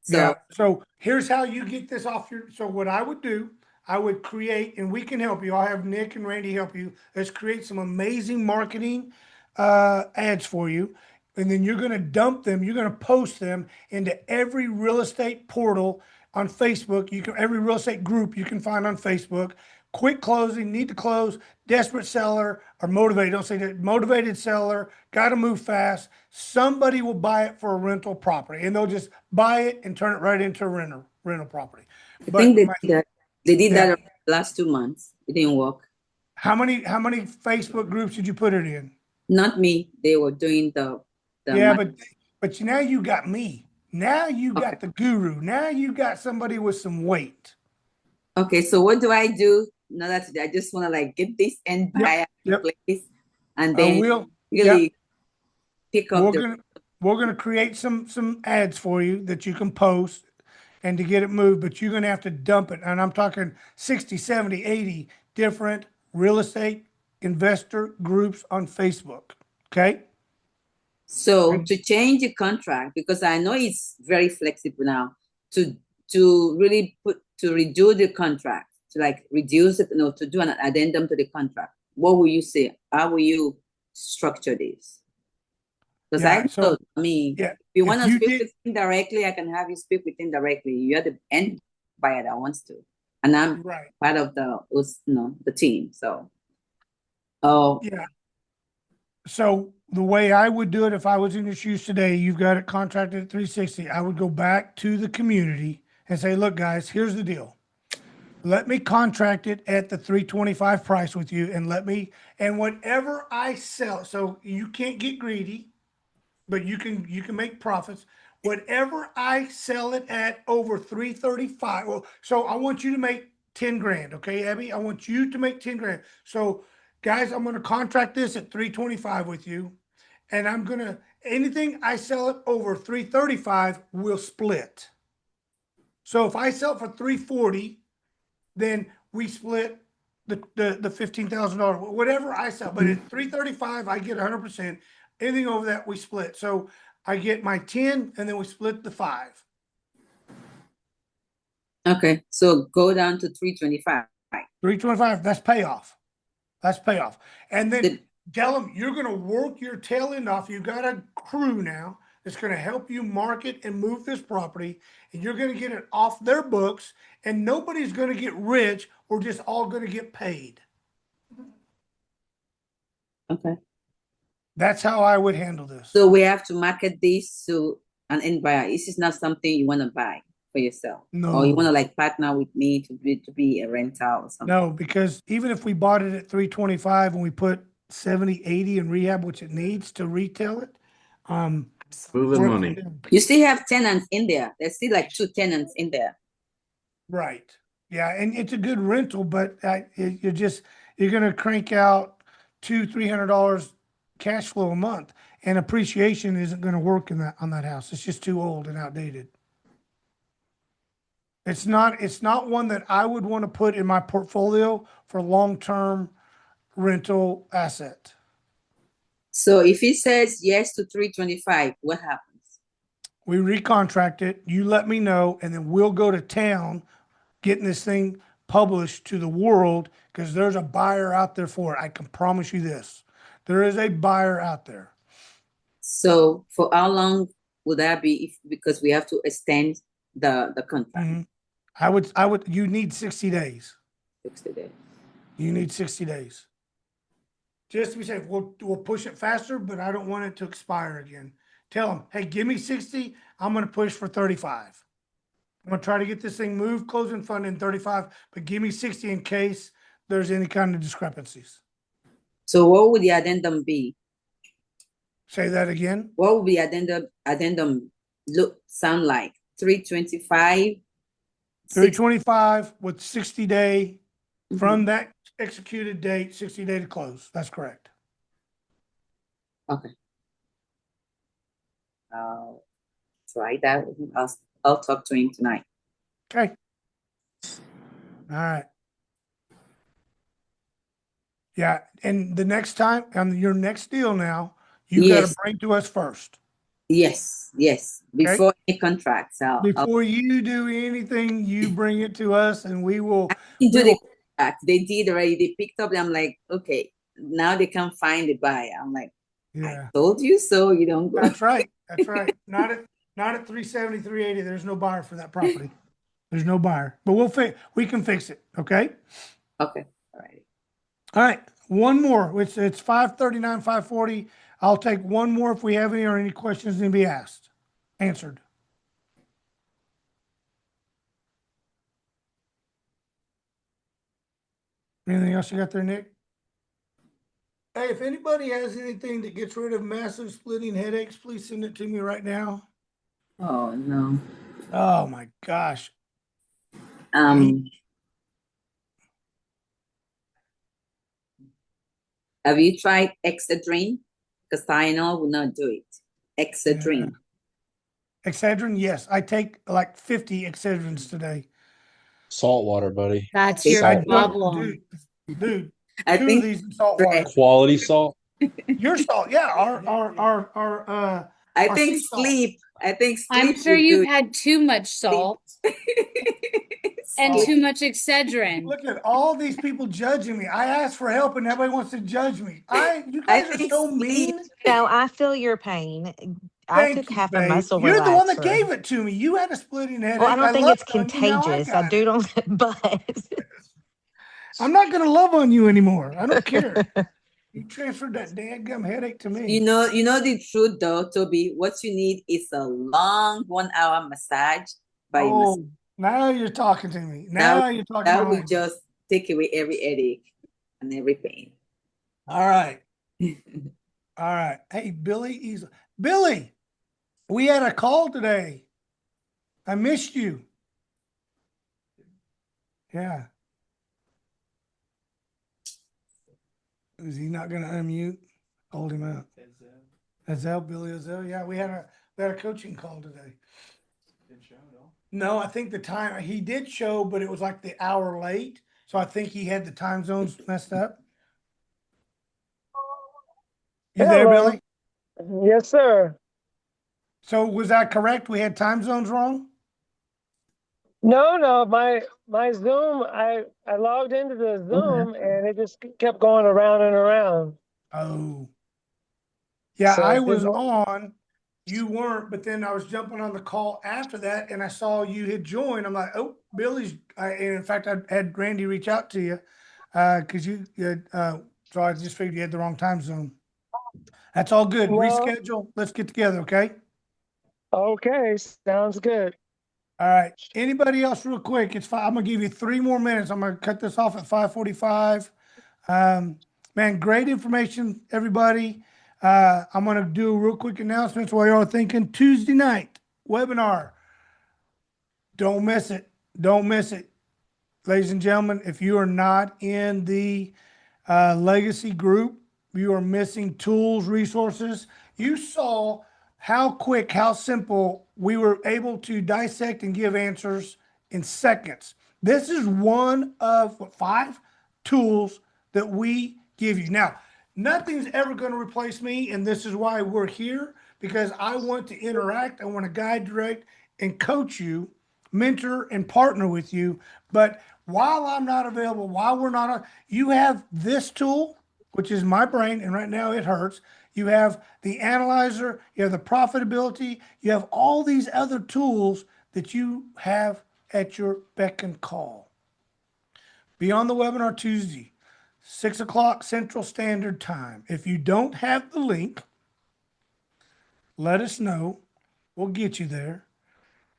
[SPEAKER 11] So
[SPEAKER 1] Yeah. So here's how you get this off so what I would do, I would create, and we can help you. I'll have Nick and Randy help you. Let's create some amazing marketing ads for you. And then you're going to dump them. You're going to post them into every real estate portal on Facebook. Every real estate group you can find on Facebook. Quick closing, need to close, desperate seller, or motivated. Don't say that. Motivated seller, got to move fast. Somebody will buy it for a rental property, and they'll just buy it and turn it right into a rental property.
[SPEAKER 11] I think they did that. They did
[SPEAKER 1] Yeah.
[SPEAKER 11] that last 2 months. It didn't work.
[SPEAKER 1] How many Facebook groups did you put it in?
[SPEAKER 11] Not me. They were doing the
[SPEAKER 1] Yeah,
[SPEAKER 11] mar-
[SPEAKER 1] but now you got me. Now you got
[SPEAKER 11] Okay.
[SPEAKER 1] the guru. Now you got somebody with some weight.
[SPEAKER 11] Okay, so what do I do now that I just want to like get this end buyer in
[SPEAKER 1] Yep.
[SPEAKER 11] place and then
[SPEAKER 1] We'll
[SPEAKER 11] really pick up
[SPEAKER 1] we're gonna create some ads for you that you can post and to get it moved, but you're gonna have to dump it. And I'm talking 60, 70, 80 different real estate investor groups on Facebook. Okay.
[SPEAKER 11] So to change the contract, because I know it's very flexible now, to really redo the contract, to like reduce it, to do an addendum to the contract. What will you say? How will you structure this? Because
[SPEAKER 1] Yeah, so
[SPEAKER 11] if
[SPEAKER 1] if
[SPEAKER 11] you want to
[SPEAKER 1] you
[SPEAKER 11] speak
[SPEAKER 1] did-
[SPEAKER 11] with him directly, I can have you speak with him directly. You're the end buyer that wants to, and I'm
[SPEAKER 1] right.
[SPEAKER 11] part of the team. So, oh,
[SPEAKER 1] Yeah. So the way I would do it, if I was in your shoes today, you've got it contracted at 360. I would go back to the community and say, look, guys, here's the deal. Let me contract it at the 325 price with you, and whatever I sell. So you can't get greedy, but you can make profits. Whatever I sell it at over 335. Well, so I want you to make 10 grand. Okay, Abby, I want you to make 10 grand. So guys, I'm going to contract this at 325 with you. And anything I sell it over 335 will split. So if I sell it for 340, then we split the $15,000, whatever I sell. But at 335, I get 100%. Anything over that, we split. So I get my 10, and then we split the 5.
[SPEAKER 11] okay. So go down to 325.
[SPEAKER 1] 325. That's payoff. And then tell them you're going to work your tail end off. You've got a crew now that's going to help you market and move this property, and you're going to get it off their books, and nobody's going to get rich. We're just all going to get paid.
[SPEAKER 11] Okay.
[SPEAKER 1] That's how I would handle this.
[SPEAKER 11] So we have to market this to an end buyer. This is not something you want to buy for yourself.
[SPEAKER 1] No.
[SPEAKER 11] Or you want to like partner with me to be a rental or something.
[SPEAKER 1] No, because even if we bought it at 325 and we put 70, 80 in rehab, which it needs to retail it,
[SPEAKER 10] Moving money.
[SPEAKER 11] You still have tenants in there. There's still like 2 tenants in there.
[SPEAKER 1] Right. Yeah, and it's a good rental, but you're going to crank out $200-$300 cash flow a month, and appreciation isn't going to work on that house. It's just too old and outdated. It's not one that I would want to put in my portfolio for long-term rental asset.
[SPEAKER 11] So if he says yes to 325, what happens?
[SPEAKER 1] We recontract it. You let me know, and then we'll go to town getting this thing published to the world, because there's a buyer out there for it. I can promise you this. There is a buyer out there.
[SPEAKER 11] So for how long would that be because we have to extend the contract?
[SPEAKER 1] Mm-hmm. You need 60 days.
[SPEAKER 11] 60 days.
[SPEAKER 1] You need 60 days. Just to be safe, we'll push it faster, but I don't want it to expire again. Tell them, hey, give me 60. I'm going to push for 35. I'm going to try to get this thing moved, closing fund in 35, but give me 60 in case there's any kind of discrepancies.
[SPEAKER 11] So what would the addendum be?
[SPEAKER 1] Say that again.
[SPEAKER 11] What would the addendum sound like? 325?
[SPEAKER 1] 325 with 60 day from that executed date, 60 day to close. That's correct.
[SPEAKER 11] Okay. Try that. I'll talk to him tonight.
[SPEAKER 1] Okay. All right. Yeah, and the next time on your next deal now, you got to bring to us first.
[SPEAKER 11] Yes. Before any contracts.
[SPEAKER 1] Before you do anything, you bring it to us, and we will.
[SPEAKER 11] Do the contract. They did already. They picked up. I'm like, okay, now they can find the buyer. I'm like,
[SPEAKER 1] yeah,
[SPEAKER 11] I told you so. You don't go.
[SPEAKER 1] That's right. Not at 370, 380. There's no buyer for that property. There's no buyer, but we can fix it. Okay.
[SPEAKER 11] Okay.
[SPEAKER 1] All right. One more. It's 539, 540. I'll take one more if we have any or any questions need to be answered. Anything else you got there, Nick? Hey, if anybody has anything that gets rid of massive splitting headaches, please send it to me right now.
[SPEAKER 11] Oh no.
[SPEAKER 1] Oh my gosh.
[SPEAKER 11] Have you tried Excedrin? Because Tylenol will not do it. Excedrin.
[SPEAKER 1] Excedrin, yes. I take like 50 Excedrins today.
[SPEAKER 4] Salt water, buddy.
[SPEAKER 9] That's your problem.
[SPEAKER 1] Dude,
[SPEAKER 11] I
[SPEAKER 1] Two of
[SPEAKER 11] think
[SPEAKER 1] these in salt water.
[SPEAKER 4] Quality salt.
[SPEAKER 1] Your salt, yeah,
[SPEAKER 11] I
[SPEAKER 1] our
[SPEAKER 11] think
[SPEAKER 1] sea salt.
[SPEAKER 11] sleep. I think
[SPEAKER 12] I'm
[SPEAKER 11] sleep
[SPEAKER 12] sure
[SPEAKER 11] would
[SPEAKER 12] you've
[SPEAKER 11] do
[SPEAKER 12] had too much salt and
[SPEAKER 1] Oh.
[SPEAKER 12] too much Excedrin.
[SPEAKER 1] Look at all these people judging me. I asked for help and everybody wants to judge me. You
[SPEAKER 11] I
[SPEAKER 1] guys are
[SPEAKER 11] think
[SPEAKER 1] so
[SPEAKER 11] sleep.
[SPEAKER 1] mean.
[SPEAKER 7] No, I feel your pain. I
[SPEAKER 1] Thank
[SPEAKER 7] took
[SPEAKER 1] you,
[SPEAKER 7] half a
[SPEAKER 1] babe.
[SPEAKER 7] muscle
[SPEAKER 1] You're the one that
[SPEAKER 7] relaxer.
[SPEAKER 1] gave it to me. You had a splitting
[SPEAKER 7] Well, I
[SPEAKER 1] headache. I
[SPEAKER 7] don't think it's
[SPEAKER 1] loved on you. Now I
[SPEAKER 7] contagious. I
[SPEAKER 1] got
[SPEAKER 7] do
[SPEAKER 1] it.
[SPEAKER 7] don't, but
[SPEAKER 1] I'm not going to love on you anymore. I don't care. You transferred that dadgum headache to me.
[SPEAKER 11] You know the truth though, Toby. What you need is a long 1 hour massage by a
[SPEAKER 1] Oh, now you're talking to me.
[SPEAKER 11] That
[SPEAKER 1] Now you're talking
[SPEAKER 11] that
[SPEAKER 1] my
[SPEAKER 11] will
[SPEAKER 1] language.
[SPEAKER 11] just take away every headache and every pain.
[SPEAKER 1] All right. All right. Hey, Billy, we had a call today. I missed you. Yeah. Is he not going to unmute? Hold him out. Billy Azell. Yeah, we had a coaching call today.
[SPEAKER 6] Didn't show at all.
[SPEAKER 1] No, I think the time he did show, but it was like the hour late. So I think he had the time zones messed up. You there,
[SPEAKER 13] Hello.
[SPEAKER 1] Billy?
[SPEAKER 13] Yes, sir.
[SPEAKER 1] So was that correct? We had time zones wrong?
[SPEAKER 13] No, my Zoom, I logged into the Zoom and it just kept going around and around.
[SPEAKER 1] Oh. Yeah,
[SPEAKER 13] So
[SPEAKER 1] I
[SPEAKER 13] it
[SPEAKER 1] was
[SPEAKER 13] didn't.
[SPEAKER 1] on, you weren't, but then I was jumping on the call after that and I saw you had joined. I'm like, oh, and in fact, I had Randy reach out to you because you had, so I just figured you had the wrong time zone. That's all good.
[SPEAKER 13] Well,
[SPEAKER 1] Reschedule. Let's get together, okay?
[SPEAKER 13] okay, sounds good.
[SPEAKER 1] All right. Anybody else real quick? It's I'm gonna give you 3 more minutes. I'm gonna cut this off at 5:45. Man, great information, everybody. I'm gonna do a real quick announcements while you're all thinking. Tuesday night webinar. Don't miss it. Don't miss it. Ladies and gentlemen, if you are not in the legacy group, you are missing tools, resources. You saw how quick, how simple we were able to dissect and give answers in seconds. This is one of 5 tools that we give you. Now, nothing's ever going to replace me, and this is why we're here, because I want to interact. I want to guide, direct, and coach you, mentor, and partner with you. But while I'm not available, while we're not on, you have this tool, which is my brain, and right now it hurts. You have the analyzer, you have the profitability, you have all these other tools that you have at your beck and call. Be on the webinar Tuesday, 6 o'clock Central Standard Time. If you don't have the link, let us know. We'll get you there.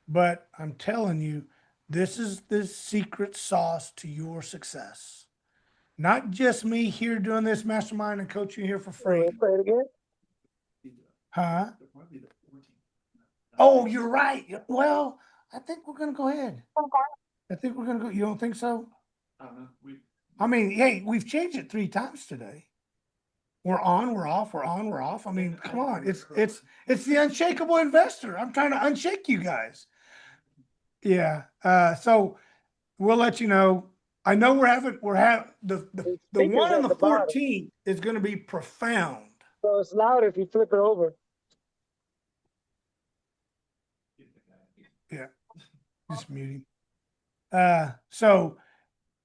[SPEAKER 1] But I'm telling you, this is the secret sauce to your success. Not just me here doing this mastermind and coaching here for free.
[SPEAKER 13] Play it again.
[SPEAKER 1] Huh? Oh, you're right. Well, I think we're going to go ahead. I think we're going to go. You don't think so?
[SPEAKER 6] I don't know.
[SPEAKER 1] I mean, hey, we've changed it 3 times today. We're on, we're off, we're on, we're off. I mean, come on. It's the unshakable investor. I'm trying to unshake you guys. Yeah. So we'll let you know. I know we're having the
[SPEAKER 13] Speakers
[SPEAKER 1] one on
[SPEAKER 13] at
[SPEAKER 1] the
[SPEAKER 13] the bottom.
[SPEAKER 1] 14th is going to be profound.
[SPEAKER 13] So it's louder if you flip it over.
[SPEAKER 1] Yeah. Just muting. So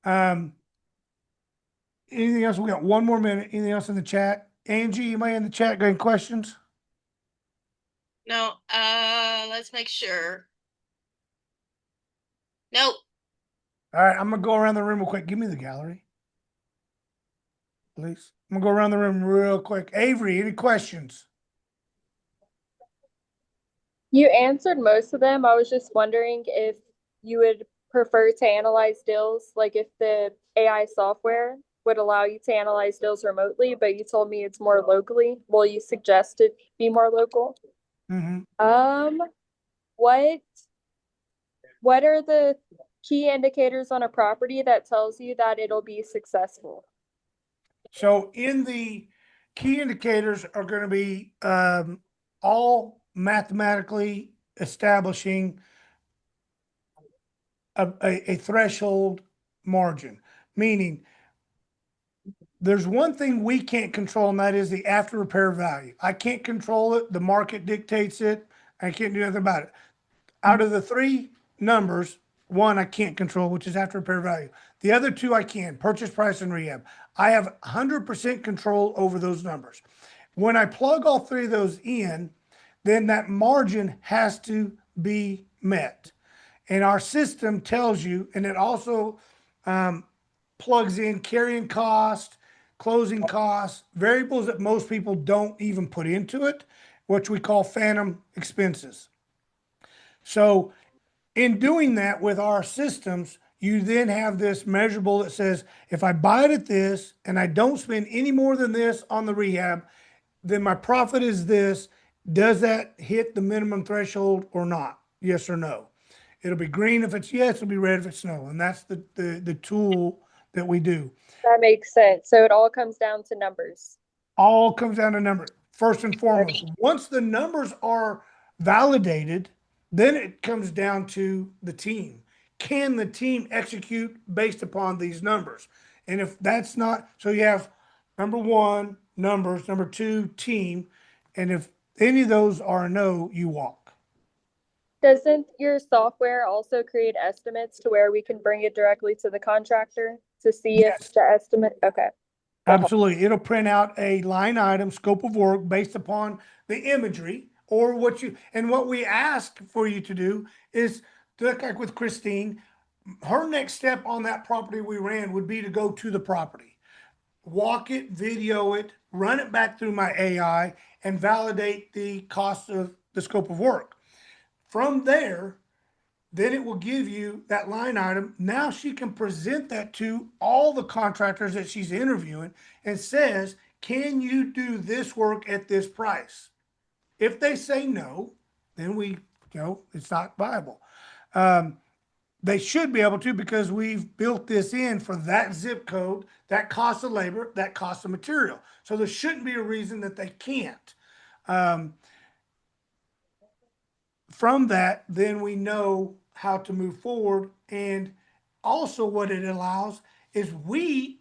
[SPEAKER 1] anything else? We got 1 more minute. Anything else in the chat? Angie, anybody in the chat got any questions?
[SPEAKER 8] No, let's make sure. Nope.
[SPEAKER 1] All right, I'm gonna go around the room real quick. Give me the gallery, please. I'm gonna go around the room real quick. Avery, any questions?
[SPEAKER 14] You answered most of them. I was just wondering if you would prefer to analyze deals, like if the AI software would allow you to analyze deals remotely, but you told me it's more locally. Well, you suggested be more local.
[SPEAKER 1] Mm-hmm.
[SPEAKER 14] What are the key indicators on a property that tells you that it'll be successful?
[SPEAKER 1] So in the key indicators are going to be all mathematically establishing a threshold margin, meaning there's one thing we can't control, and that is the after repair value. I can't control it. The market dictates it. I can't do nothing about it. Out of the three numbers, one I can't control, which is after repair value. The other two I can, purchase price and rehab. I have 100% control over those numbers. When I plug all three of those in, then that margin has to be met. And our system tells you, and it also plugs in carrying cost, closing costs, variables that most people don't even put into it, which we call phantom expenses. So in doing that with our systems, you then have this measurable that says, if I buy it at this and I don't spend any more than this on the rehab, then my profit is this. Does that hit the minimum threshold or not? Yes or no? It'll be green if it's yes, it'll be red if it's no. And that's the tool that we do.
[SPEAKER 14] That makes sense. So it all comes down to numbers.
[SPEAKER 1] All comes down to numbers. First and foremost, once the numbers are validated, then it comes down to the team. Can the team execute based upon these numbers? And if that's not, so you have number one, numbers, number two, team. And if any of those are a no, you walk.
[SPEAKER 14] Doesn't your software also create estimates to where we can bring it directly to the contractor to see if the estimate? Okay.
[SPEAKER 1] Absolutely. It'll print out a line item scope of work based upon the imagery or what you, and what we ask for you to do is to look like with Christine, her next step on that property we ran would be to go to the property, walk it, video it, run it back through my AI and validate the cost of the scope of work. From there, then it will give you that line item. Now she can present that to all the contractors that she's interviewing and says, can you do this work at this price? If they say no, then it's not viable. They should be able to, because we've built this in for that zip code, that cost of labor, that cost of material. So there shouldn't be a reason that they can't. From that, then we know how to move forward. And also what it allows is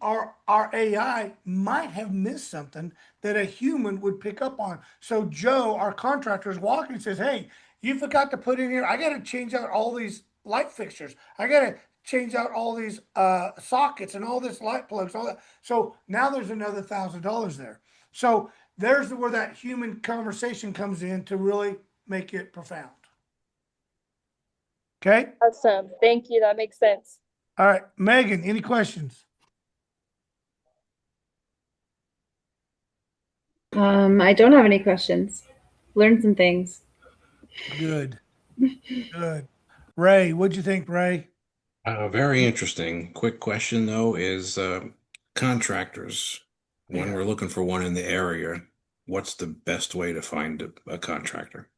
[SPEAKER 1] our AI might have missed something that a human would pick up on. So Joe, our contractor, is walking and says, hey, you forgot to put in here, I got to change out all these light fixtures. I got to change out all these sockets and all this light plugs, all that. So now there's another $1,000 there. So there's where that human conversation comes in to really make it profound. Okay.
[SPEAKER 14] Awesome. Thank you. That makes sense.
[SPEAKER 1] All right. Megan, any questions?
[SPEAKER 12] I don't have any questions. Learned some things.
[SPEAKER 1] Good. Good. Ray, what'd you think, Ray?
[SPEAKER 3] Very interesting. Quick question though is contractors. When we're looking for one in the area, what's the best way to find a contractor?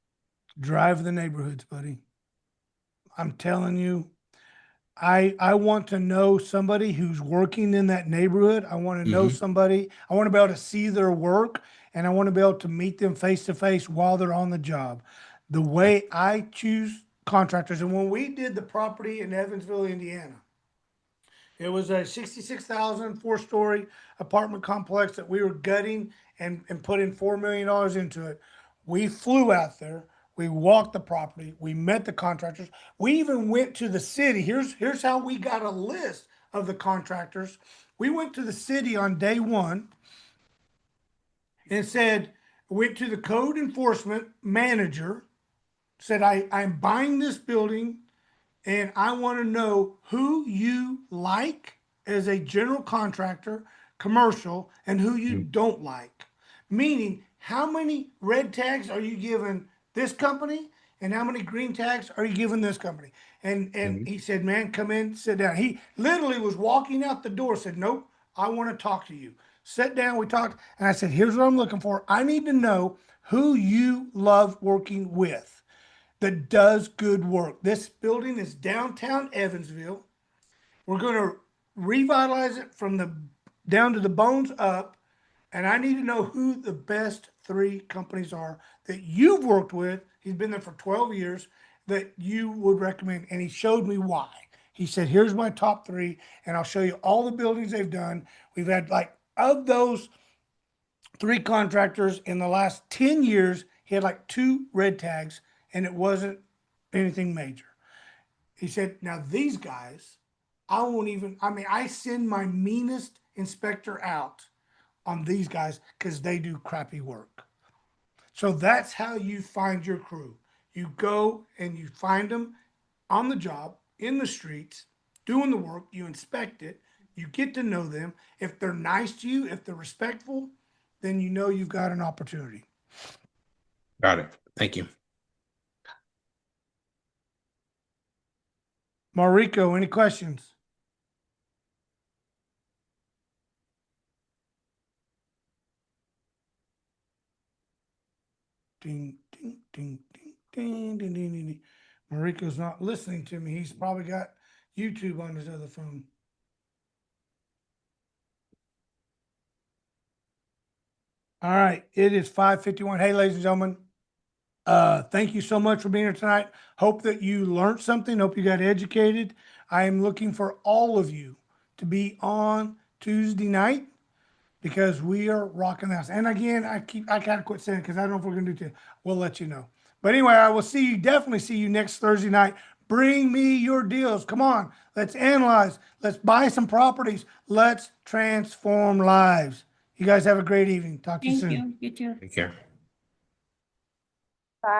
[SPEAKER 1] Drive the neighborhoods, buddy. I'm telling you, I want to know somebody who's working in that neighborhood. I want to know somebody. I want to be able to see their work, and I want to be able to meet them face to face while they're on the job. The way I choose contractors, and when we did the property in Evansville, Indiana, it was a 66,000 4-story apartment complex that we were gutting and putting $4 million into it. We flew out there. We walked the property. We met the contractors. We even went to the city. Here's how we got a list of the contractors. We went to the city on day one and went to the code enforcement manager, said, I'm buying this building and I want to know who you like as a general contractor, commercial, and who you don't like. Meaning, how many red tags are you giving this company and how many green tags are you giving this company? And he said, man, come in, sit down. He literally was walking out the door, said, nope, I want to talk to you. Sit down, we talked, and I said, here's what I'm looking for. I need to know who you love working with that does good work. This building is downtown Evansville. We're going to revitalize it from the down to the bones up. And I need to know who the best 3 companies are that you've worked with. He's been there for 12 years that you would recommend. And he showed me why. He said, here's my top 3, and I'll show you all the buildings they've done. We've had like of those 3 contractors in the last 10 years, he had like 2 red tags, and it wasn't anything major. He said, now these guys, I won't even, I mean, I send my meanest inspector out on these guys because they do crappy work. So that's how you find your crew. You go and you find them on the job, in the streets, doing the work, you inspect it, you get to know them. If they're nice to you, if they're respectful, then you know you've got an opportunity.
[SPEAKER 3] Got it. Thank you.
[SPEAKER 1] Mariko, any questions? Ding, ding, ding, ding, ding, ding, ding, ding. Mariko's not listening to me. He's probably got YouTube on his other phone. All right, it is 5:51. Hey, ladies and gentlemen, thank you so much for being here tonight. Hope that you learned something. Hope you got educated. I am looking for all of you to be on Tuesday night because we are rocking the house. And again, I gotta quit saying it because I don't know if we're gonna do it. We'll let you know. But anyway, I will definitely see you next Thursday night. Bring me your deals. Come on, let's analyze. Let's buy some properties. Let's transform lives. You guys have a great evening. Talk to you
[SPEAKER 2] Thank
[SPEAKER 1] soon.
[SPEAKER 2] you. You too.
[SPEAKER 3] Take care.